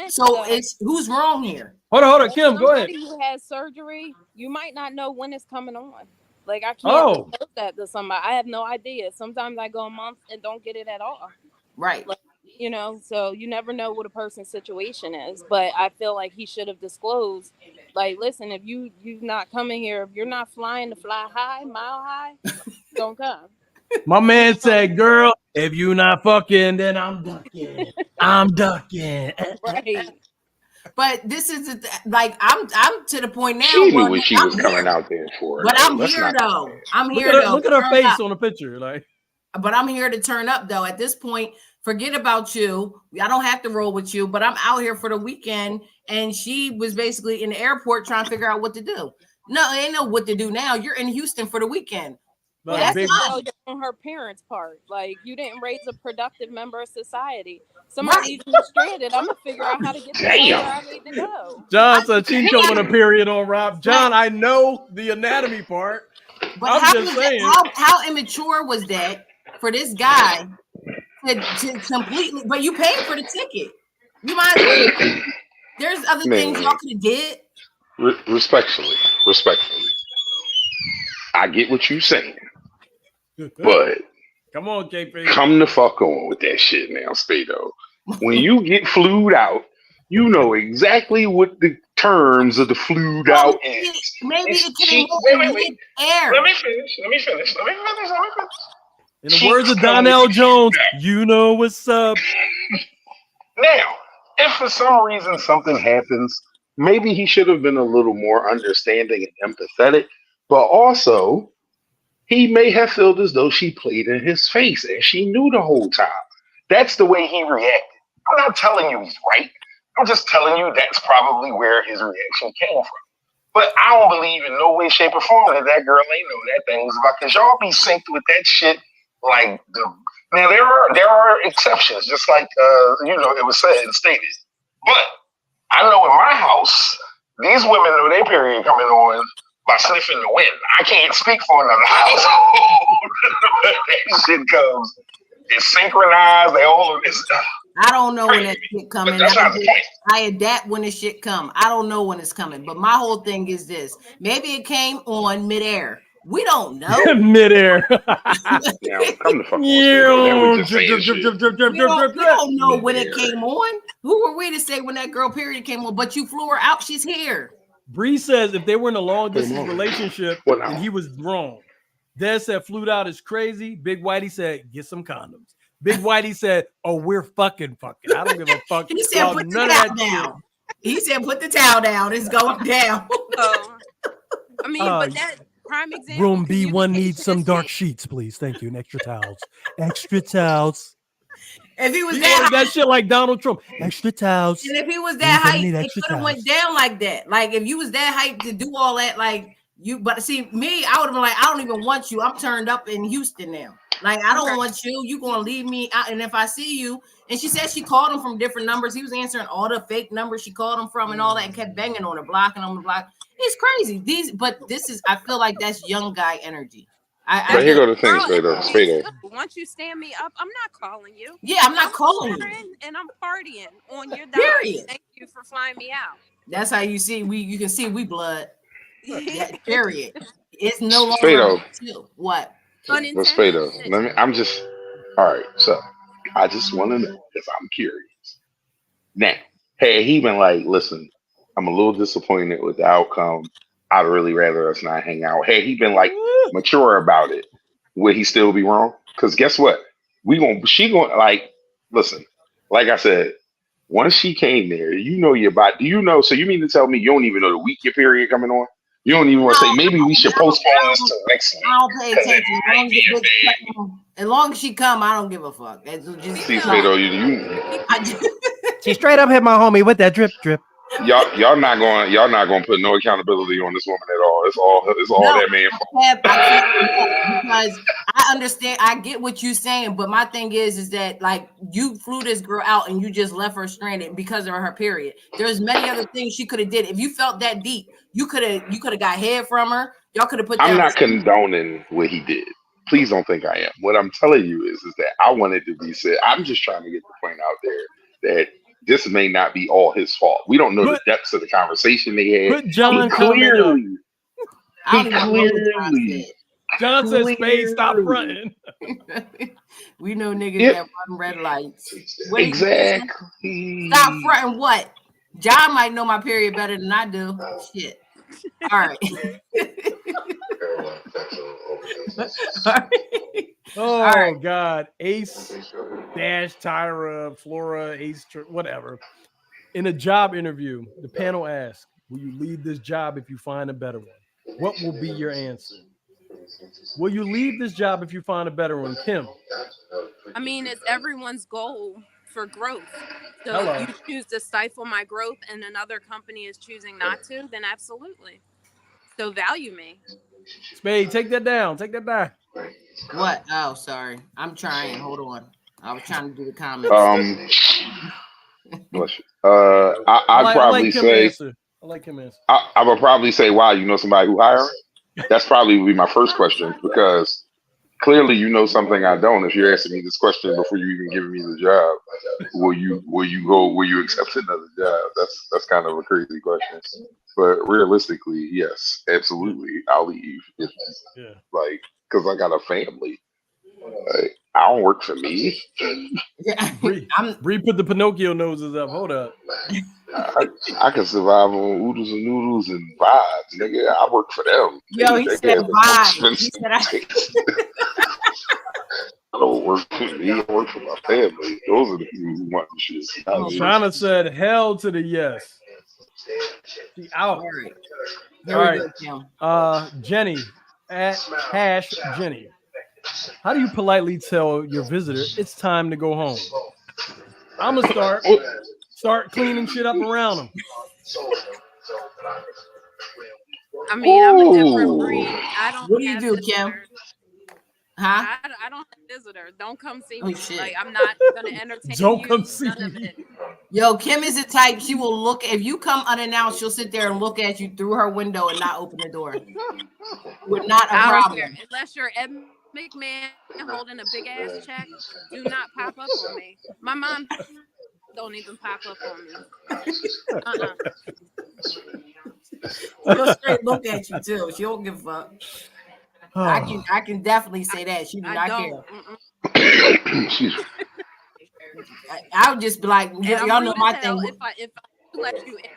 So it's who's wrong here? Hold on, Kim, go ahead. Somebody who has surgery, you might not know when it's coming on. Like, I can't tell that to somebody. I have no idea. Sometimes I go a month and don't get it at all. Right. Like, you know, so you never know what a person's situation is. But I feel like he should have disclosed, like, listen, if you're not coming here, if you're not flying to fly high, mile high, don't come. My man said, girl, if you not fucking, then I'm ducking. I'm ducking. Right. But this is like I'm to the point now. She knew what she was coming out there for. But I'm here though. I'm here though. Look at her face on the picture, like. But I'm here to turn up though. At this point, forget about you. I don't have to roll with you. But I'm out here for the weekend, and she was basically in the airport trying to figure out what to do. No, they ain't know what to do now. You're in Houston for the weekend. Well, that's on her parents' part. Like, you didn't raise a productive member of society. Somebody leaves me stranded. I'm gonna figure out how to get to where I need to go. John said she's showing a period on Rob. John, I know the anatomy part. But I'm just saying. How immature was that for this guy to completely? But you paid for the ticket. You might as well. There's other things y'all could have did. Respectfully, I get what you're saying. But come on, KP. Come the fuck on with that shit now, Spado. When you get flued out, you know exactly what the terms of the flued out is. Maybe it came over air. Let me finish. In the words of Donnell Jones, you know what's up. Now, if for some reason something happens, maybe he should have been a little more understanding and empathetic, but also he may have felt as though she played in his face and she knew the whole time. That's the way he reacted. I'm not telling you he's right. I'm just telling you that's probably where his reaction came from. But I don't believe in no way, shape, or form that girl ain't know that thing was about, because y'all be synced with that shit like now there are exceptions, just like it was said and stated. But I know in my house, these women know their period coming on by sniffing the wind. I can't speak for another household. That shit comes. It's synchronized. I don't know when that shit coming. I adapt when the shit come. I don't know when it's coming. But my whole thing is this. Maybe it came on midair. We don't know. Midair. We don't know when it came on. Who were we to say when that girl period came on? But you flew her out. She's here. Bree says if they were in a long distance relationship and he was wrong. Des said flued out is crazy. Big Whitey said get some condoms. Big Whitey said, oh, we're fucking. I don't give a fuck. He said put the towel down. He said put the towel down. It's going down. I mean, but that prime example. Room B1 needs some dark sheets, please. Thank you. And extra towels. Extra towels. If he was that shit like Donald Trump, extra towels. And if he was that hype, it could have went down like that. Like if you was that hype to do all that, like you. But see, me, I would have been like, I don't even want you. I'm turned up in Houston now. Like I don't want you. You gonna leave me out. And if I see you, and she said she called him from different numbers. He was answering all the fake numbers she called him from and all that, and kept banging on her, blocking on the block. It's crazy. I feel like that's young guy energy. But here go the thing, Spado. Once you stand me up, I'm not calling you. Yeah, I'm not calling you. And I'm partying on your dime. Period. Thank you for flying me out. That's how you see you can see we blood. Yeah, period. It's no longer Spado. What? But Spado, all right. So I just want to know because I'm curious. Now, had he been like, listen, I'm a little disappointed with the outcome. I'd really rather us not hang out. Had he been like mature about it, would he still be wrong? Because guess what? Listen, like I said, once she came there, you know your body. Do you know? So you mean to tell me you don't even know the week your period coming on? You don't even want to say maybe we should postpone this to next week. I don't pay attention. As long as she come, I don't give a fuck. See, Spado, She straight up hit my homie with that drip. y'all not going to put no accountability on this woman at all. It's all No, that man fault. I can't because I understand. I get what you're saying, but my thing is that like you flew this girl out and you just left her stranded because of her period. There's many other things she could have did. If you felt that deep, you could have got head from her. Y'all could have put. I'm not condoning what he did. Please don't think I am. What I'm telling you is that I wanted to be said. I'm just trying to get the point out there that this may not be all his fault. We don't know the depths of the conversation they had. Put John comment up. John said, "Spade, stop fronting." We know niggas that run red lights. Exactly. Stop fronting what? John might know my period better than I do. Shit. All right. Oh All right. God, Ace dash Tyra Flora Ace whatever. In a job interview, the panel asked, "Will you leave this job if you find a better one?" What will be your answer? Will you leave this job if you find a better one, Kim? I mean, it's everyone's goal for growth. So Hello. if you choose to stifle my growth and another company is choosing not to, then absolutely. So value me. Spade, take that down. Take that back. What? Oh, sorry. I'm trying. Hold on. I was trying to do the comments. Bless you. I'd probably say. I like him answer. I would probably say, "Wow, you know somebody who hiring?" That's probably would be my first question because clearly you know something I don't. If you're asking me this question before you even giving me the job, will you accept another job? That's kind of a crazy question. But realistically, yes, absolutely, I'll leave. Like, because I got a family. Like, I don't work for me. Bree put the Pinocchio noses up. Hold up. I can survive on oodles and noodles and vibes, nigga. I work for them. Yo, he said vibes. I don't work for me. I work for my family. Those are the people who want the shit. Shauna said, "Hell to the yes." She out. All right. Jenny at hash Jenny. How do you politely tell your visitor it's time to go home? I'm gonna start cleaning shit up around them. I mean, I'm a different breed. I don't. What do you do, Kim? Huh? I don't have visitors. Don't come see Oh, me. shit. Like, I'm not gonna entertain Don't you. come see None of me. it. Yo, Kim is the type, she will look, if you come unannounced, she'll sit there and look at you through her window and not open the door. We're not a problem. Unless you're Ed McMahon holding a big ass check, do not pop up on me. My mom don't even pop up on me. She'll straight look at you too. She don't give a fuck. I can definitely say that. She do not care. I would just be like, y'all know my thing. If I let you in.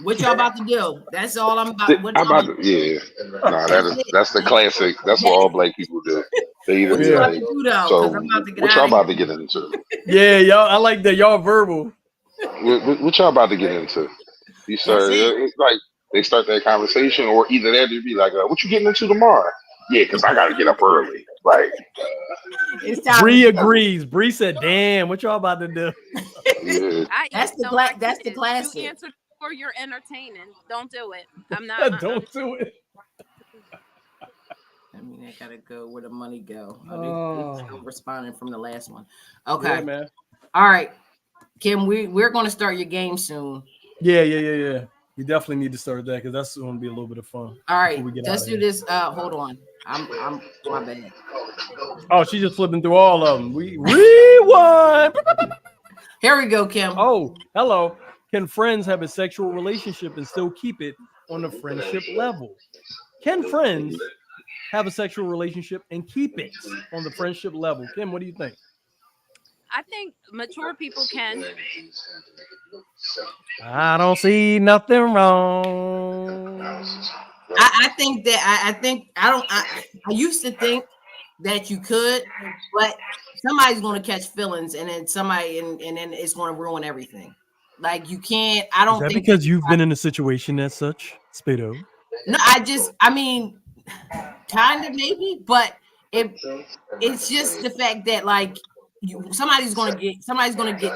What y'all about to do? That's all I'm about. That's the classic. That's what all black people do. They either what you about to do though? So I'm about to get what y'all about to get into? Yeah, y'all. I like that. Y'all verbal. What y'all about to get into? You start like they start that conversation, or either that or be like, "What you getting into tomorrow?" Yeah, because I got to get up early. Like, Bree agrees. Bree said, "Damn, what y'all about to do?" Yeah. That's the classic. You answer for your entertaining. Don't do it. I'm not. Don't do it. I mean, I gotta go where the money go. They still responding from the last one. Okay, yeah, man. All right, Kim, we're gonna start your game soon. Yeah. You definitely need to start that because that's going to be a little bit of fun. All right, let's do this. Hold on. I'm my bad. Oh, she's just flipping through all of them. We rewind. Here we go, Kim. Oh, hello. Can friends have a sexual relationship and still keep it on a friendship level? Can friends have a sexual relationship and keep it on the friendship level? Kim, what do you think? I think mature people can. I don't see nothing wrong. I think that I used to think that you could, but somebody's going to catch feelings, and then somebody and then it's going to ruin everything. Like you can't. I don't think because you've been in a situation as such, Spado. No, I mean, kind of maybe, but it's just the fact that like somebody's gonna get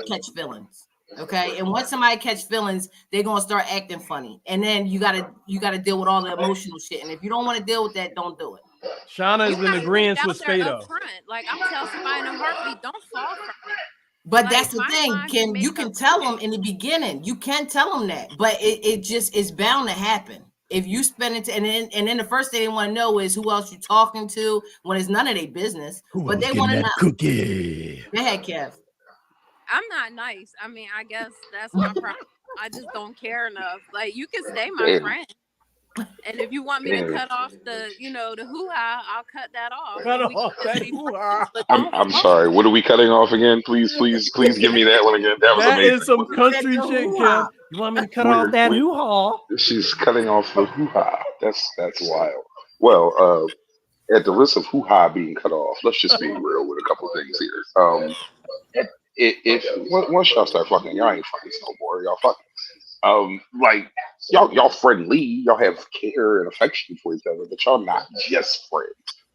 catch feelings. Okay, and once somebody catch feelings, they're gonna start acting funny, and then you gotta deal with all the emotional shit. And if you don't want to deal with that, don't do it. Shauna is You in gotta put it agreement out with there up Spado. front. Like I'm gonna tell somebody in a heartbeat, don't fall for it. But Like, that's the my thing, mind Kim. can You make can up tell shit. them in the beginning. You can tell them that, but it just is bound to happen. If you spend it, and then the first thing they want to know is who else you talking to when it's none of their business. Who But else they getting want to that know. cookie? Go ahead, Kev. I'm not nice. I mean, I guess that's my problem. I just don't care enough. Like you can stay my Damn. friend. And if you want me to Damn. cut off the, the hoo-ha, I'll cut that off. Cut And we off can just that be hoo-ha. friends, but I'm don't fall. sorry. What are we cutting off again? Please give me that one again. That was That amazing. is some country Said the shit, Kim. hoo-ha. You want me to cut Weird. off that hoo-ha? She's cutting off the hoo-ha. That's wild. Well, at the risk of hoo-ha being cut off, let's just be real with a couple things here. If once y'all start fucking, y'all ain't fucking no more. Y'all fucking. Like y'all friendly, y'all have care and affection for each other, but y'all not just friends.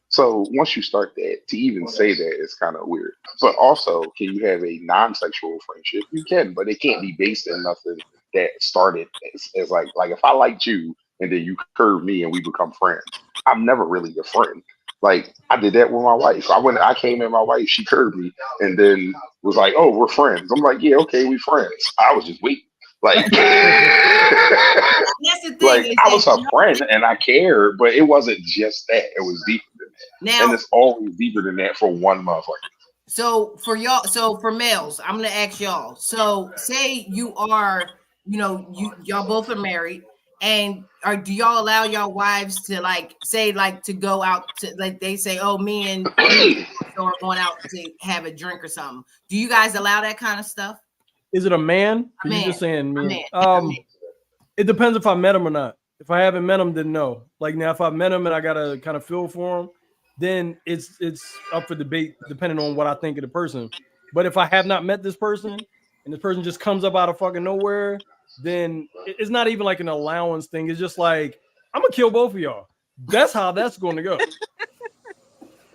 So once you start that, to even say that is kind of weird. But also, can you have a non-sexual friendship? You can, but it can't be based in nothing that started as like if I liked you and then you curve me and we become friends. I'm never really your friend. Like I did that with my wife. I came in my wife, she curved me, and then was like, "Oh, we're friends." I'm like, "Yeah, okay, we friends." I was just waiting. Like, That's the thing. like Is I that was her friend and I cared, but it wasn't just that. It was deeper than that. now, And it's always deeper than that for one motherfucker. so for y'all, so for males, I'm gonna ask y'all. So say you are, y'all both are married, and do y'all allow y'all wives to like say like to go out to like they say, oh, me and so are going out to have a drink or something. Do you guys allow that kind of stuff? Is it a man? A You man. just saying A man. man. A man. It depends if I met him or not. If I haven't met him, then no. Like now, if I met him and I gotta kind of feel for him, then it's up for debate depending on what I think of the person. But if I have not met this person and this person just comes up out of fucking nowhere, then it's not even like an allowance thing. It's just like I'm gonna kill both of y'all. That's how that's going to go.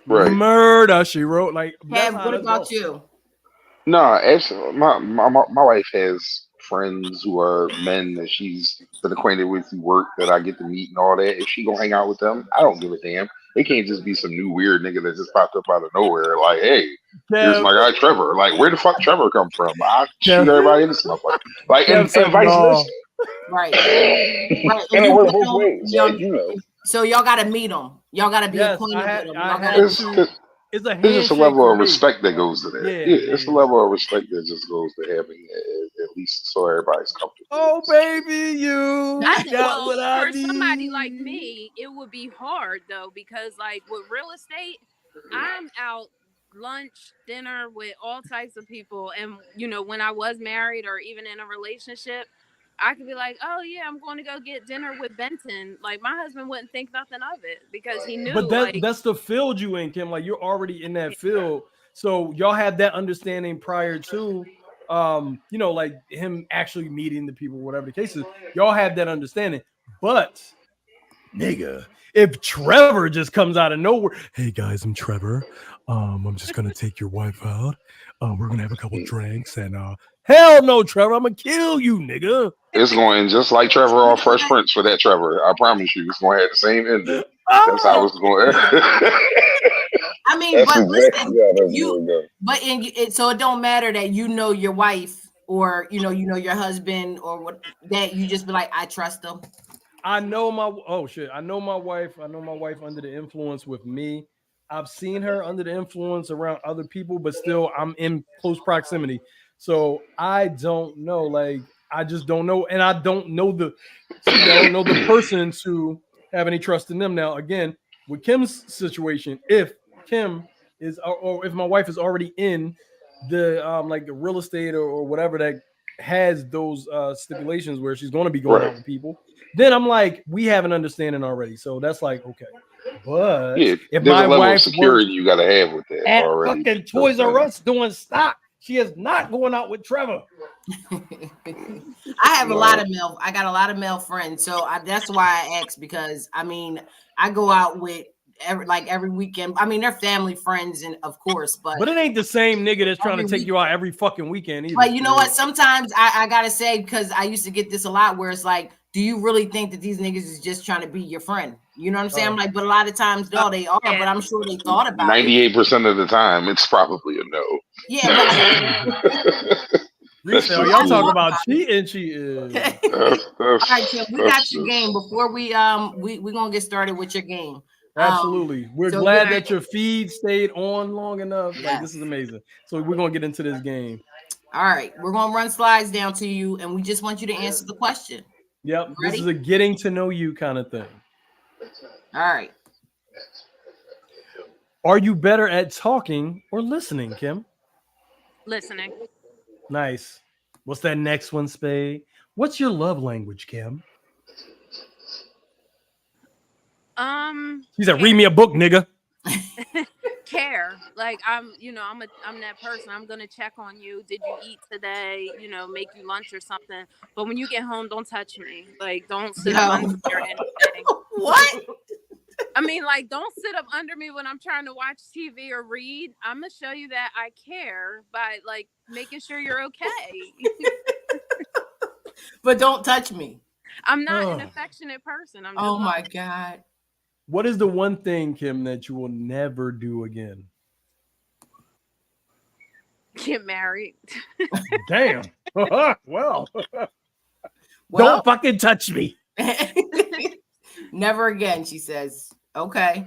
Right. Murder, she wrote. Like that's Kev, how what that's about going. you? No, actually, my wife has friends who are men that she's been acquainted with through work that I get to meet and all that. If she gonna hang out with them, I don't give a damn. It can't just be some new weird nigga that just popped up out of nowhere. Like, hey, here's Kev, my guy Trevor. Like, where the fuck Trevor come from? I shoot Kev, everybody in this motherfucker. Like, Kev and said vice no. versa. Right. Right. And And it you works meet both them, ways. Like, you know, so y'all gotta meet them. Y'all gotta be Yes, acquainted with them. I Y'all had gotta. to. It's a there's just a handshake level for of me. respect that goes to that. Yeah, Yeah, yeah, it's a yeah. level of respect that just goes to having at least so everybody's comfortable. Oh, baby, you got Well, what I for somebody like need. me, it would be hard though, because like with real estate, I'm out lunch, dinner with all types of people. And when I was married or even in a relationship, I could be like, oh yeah, I'm going to go get dinner with Benton. Like my husband wouldn't think nothing of it because he knew But like that's the field you in, Kim. Like you're already in that field, so y'all have that understanding prior to, like him actually meeting the people, whatever the case is. Y'all have that understanding, but nigga, if Trevor just comes out of nowhere, hey guys, I'm Trevor. I'm just gonna take your wife out. We're gonna have a couple drinks, and hell no, Trevor, I'm gonna kill you, nigga. It's going just like Trevor off Fresh Prince for that Trevor. I promise you, it's going to have the same ending. That's how it's going. I mean, That's but exactly listen, how that's you, going to go. but so it don't matter that your wife or your husband or what that you just be like, I trust them. I know I know my wife. I know my wife under the influence with me. I've seen her under the influence around other people, but still I'm in close proximity. So I don't know. Like I just don't know. And I don't know I don't know the person to have any trust in them. Now, again, with Kim's situation, if Kim is or if my wife is already in the like the real estate or whatever that has those stipulations where she's going to be going Right. out with people, then I'm like, we have an understanding already. So that's like, okay. But Yeah, if there's a my level of wife works security you got to have with that at already. fucking Toys R Us doing stock, she is not going out with Trevor. I have a lot of male. I got a lot of male friends, so that's why I asked because I mean I go out with every weekend. I mean, they're family, friends, and of course, but it ain't the same nigga that's trying to every take you out every fucking weekend either. But you know what? Sometimes I gotta say, because I used to get this a lot, where it's like, do you really think that these niggas is just trying to be your friend? You know what I'm saying? I'm like, but a lot of times, no, they are. But I'm sure they thought about it. 98% of the time, it's probably a no. Yeah, but Resale, y'all talk about cheating. She is. All right, Kim, we got your game. Before we gonna get started with your game. Absolutely. We're so glad we're- that your feed stayed on long enough. Like, Yes. this is amazing. So we're gonna get into this game. All right, we're gonna run slides down to you, and we just want you to answer the question. Yep. Ready? This is a getting to know you kind of thing. All right. Are you better at talking or listening, Kim? Listening. Nice. What's that next one, Spade? What's your love language, Kim? She said, read me a book, nigga. Care. Like I'm that person. I'm gonna check on you. Did you eat today? Make you lunch or something. But when you get home, don't touch me. Like, don't sit up under me or anything. What? I mean, like, don't sit up under me when I'm trying to watch TV or read. I'm gonna show you that I care by like making sure you're okay. But don't touch me. I'm not an affectionate person. I'm just Oh my God. What is the one thing, Kim, that you will never do again? get married. Damn. Well, don't fucking touch me. Never again, she says. Okay.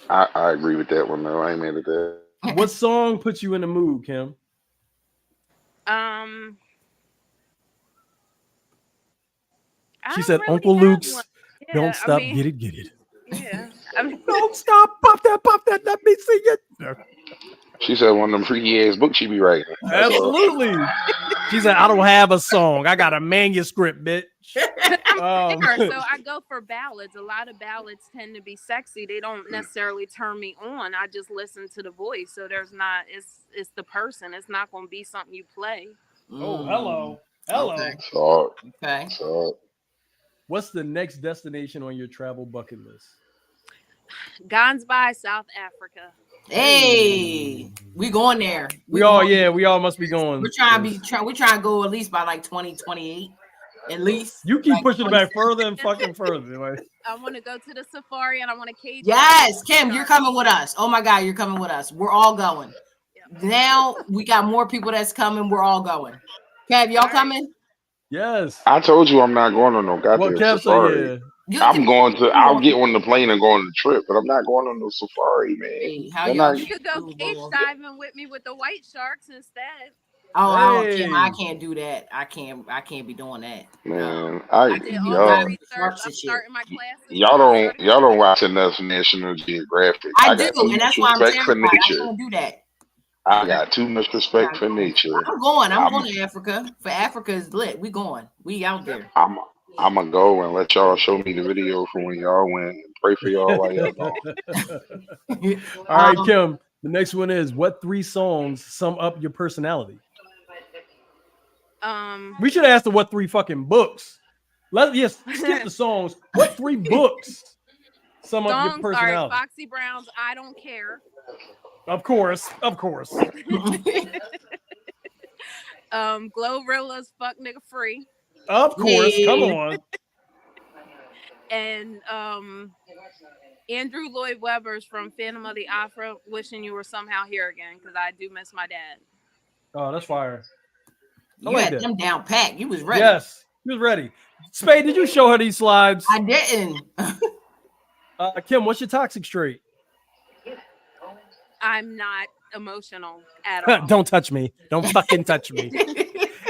I agree with that one, though. I ain't mad at that. What song puts you in the mood, Kim? She said, really Uncle have Luke's one. Yeah, Don't Stop, I mean, Get It, Get It. Yeah. I mean, Don't stop, pop that, let me sing it. She said one of them freaky ass books she be writing. Absolutely. She said, I don't have a song. I got a manuscript, bitch. so I go for ballads. A lot of ballads tend to be sexy. They don't necessarily turn me on. I just listen to the voice. So it's the person. It's not going to be something you play. Oh, hello. Okay. Okay. So, what's the next destination on your travel bucket list? Gone by South Africa. Hey, we going there. We all must be going. We're trying to go at least by like 2028. At least. You keep like pushing it back further and fucking further. Like. I want to go to the safari and I want to cage. Yes, Kim, you're coming with us. Oh my God, you're coming with us. We're all going. Yep. Now we got more people that's coming. We're all going. Kev, y'all coming? Yes. I told you I'm not going on no goddamn safari. I'll get on the plane and go on the trip, but I'm not going on no safari, man. Hey, you could go cage diving with me with the white sharks instead. Oh, Kim, I can't do that. I can't be doing that. Man, y'all don't watch enough National Geographic. I do, and that's why I'm terrified. I can't do that. I got too much respect for nature. I'm going to Africa. For Africa is lit. We going. We out there. I'm gonna go and let y'all show me the video from when y'all went and pray for y'all while y'all gone. All right, Kim. The next one is, what 3 songs sum up your personality? We should ask the what 3 fucking books. Skip the songs. What 3 books sum up your personality? All right, Foxy Brown's I Don't Care. Of course. Glorilla's Fuck Nigga Free. Of course, come on. And Andrew Lloyd Webber's from Phantom of the Opera, Wishing You Were Somehow Here Again, because I do miss my dad. Oh, that's fire. You had them down pat. You was ready. Yes, he was ready. Spade, did you show her these slides? I didn't. Kim, what's your toxic trait? I'm not emotional at all. Don't touch me. Don't fucking touch me.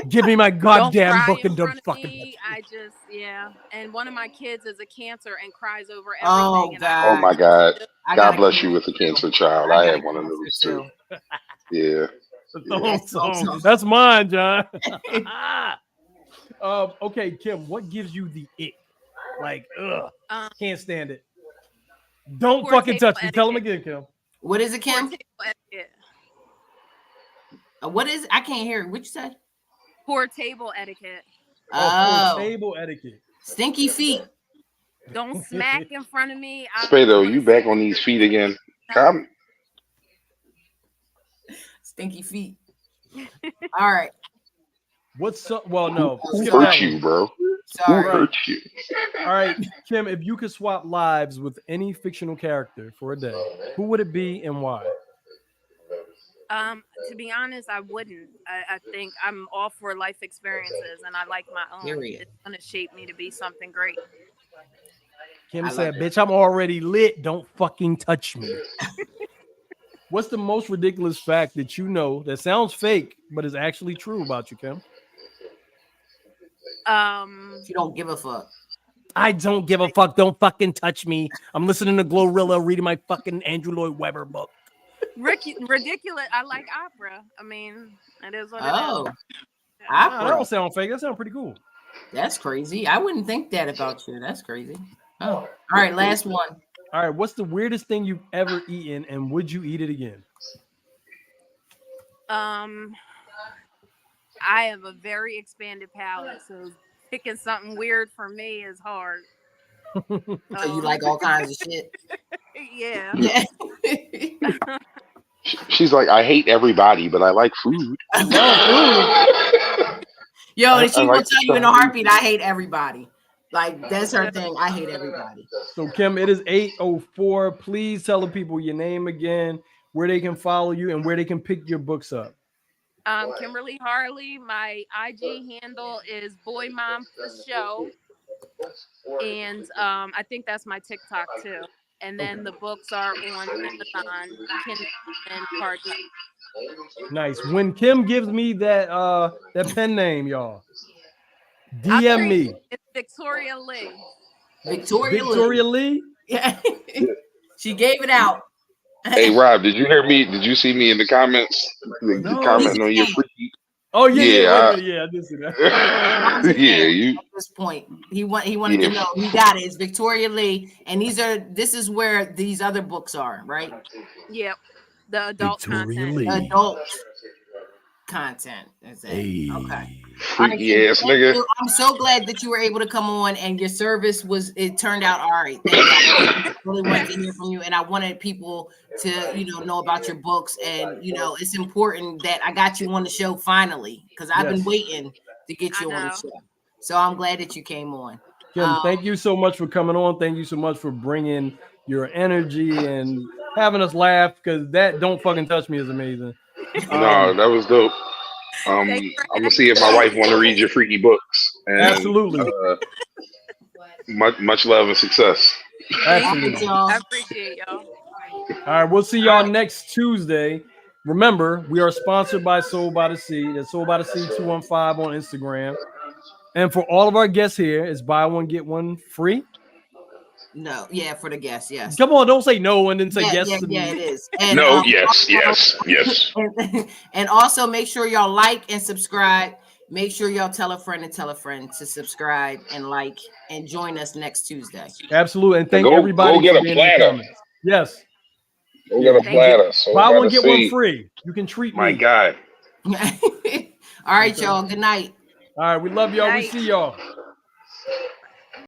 Give me my goddamn book and don't fucking touch me. I just, And one of my kids is a cancer and cries over everything. Oh, God. Oh my God. God bless you with a cancer child. I had one of those too. Yeah. That's mine, John. Okay, Kim, what gives you the ick? Like, can't stand it. Don't fucking touch me. Tell him again, Kim. What is it, Kim? What is it? I can't hear it. What you said? Poor table etiquette. Poor table etiquette. Stinky feet. Don't smack in front of me. I Spado, wanna you back on these feet again? I'm, Stinky feet. All right. What's up? Well, no, who skip hurt that you, one. bro? Who Sorry. hurt you? All right, Kim, if you could swap lives with any fictional character for a day, who would it be and why? To be honest, I wouldn't. I think I'm all for life experiences, and I like my own. Period. It's gonna shape me to be something great. Kim I said, love it. "Bitch, I'm already lit. Don't fucking touch me." What's the most ridiculous fact that you know that sounds fake but is actually true about you, Kim? You don't give a fuck. I don't give a fuck. Don't fucking touch me. I'm listening to Glorilla, reading my fucking Andrew Lloyd Webber book. Ridiculous. I like opera. I mean, it is what it Oh, is. Nah, that opera. don't sound fake. That sounds pretty cool. That's crazy. I wouldn't think that about you. That's crazy. Oh, all right. Last one. All right, what's the weirdest thing you've ever eaten, and would you eat it again? I have a very expanded palate, so picking something weird for me is hard. So you like all kinds of shit. Yeah. Yeah. She's like, I hate everybody, but I like food. Yo, and she I will like tell you in a stuff. heartbeat, I hate everybody. Like that's her thing. I hate everybody. So, Kim, it is 8:04. Please tell the people your name again, where they can follow you, and where they can pick your books up. Kimberly Harley. My IG handle is Boy Mom for Show, and I think that's my TikTok too. And then the books are on Amazon, Kindle, and hardcover. Nice. When Kim gives me that pen name, y'all, I'll DM treat me. you. It's Victoria Lee. Victoria Lee. Yeah. She gave it out. Hey, Rob, did you hear me? Did you see me in the comments? No. Commenting on your freaky. Oh yeah, Yeah, wait a minute. Yeah, I did see that. Yeah, you. At this point, he wanted to know. He got it. It's Victoria Lee, and this is where these other books are, right? Yep. The adult Victoria content. Lee. Adult content. That's it. Hey. Okay. All right, Freaky Kim, ass thank nigga. you. I'm so glad that you were able to come on, and your service turned out all right. Thank God. I really wanted to hear from you, and I wanted people to know about your books, and it's important that I got you on the show finally because I've been waiting to get you on the show. So I'm glad that you came on. Kim, thank you so much for coming on. Thank you so much for bringing your energy and having us laugh, because that "don't fucking touch me" is amazing. No, that was dope. I'm gonna see if my wife want to read your freaky books. And, Absolutely. Much love and success. Absolutely. I appreciate y'all. All right, we'll see y'all next Tuesday. Remember, we are sponsored by Soul by the Sea. That's Soul by the Sea 215 on Instagram. And for all of our guests here, it's buy one, get one free. No, yeah, for the guests, yes. Come on, don't say no and then say yes. Yeah, it is. And, No, yes. And also make sure y'all like and subscribe. Make sure y'all tell a friend to subscribe and like and join us next Tuesday. Absolutely. And thank everybody go get for a being in the platter. comments. Yes. Go get a platter. So buy one, get one free. You can treat my me. guy. All right, y'all. Good night. All right, we love y'all. We see y'all.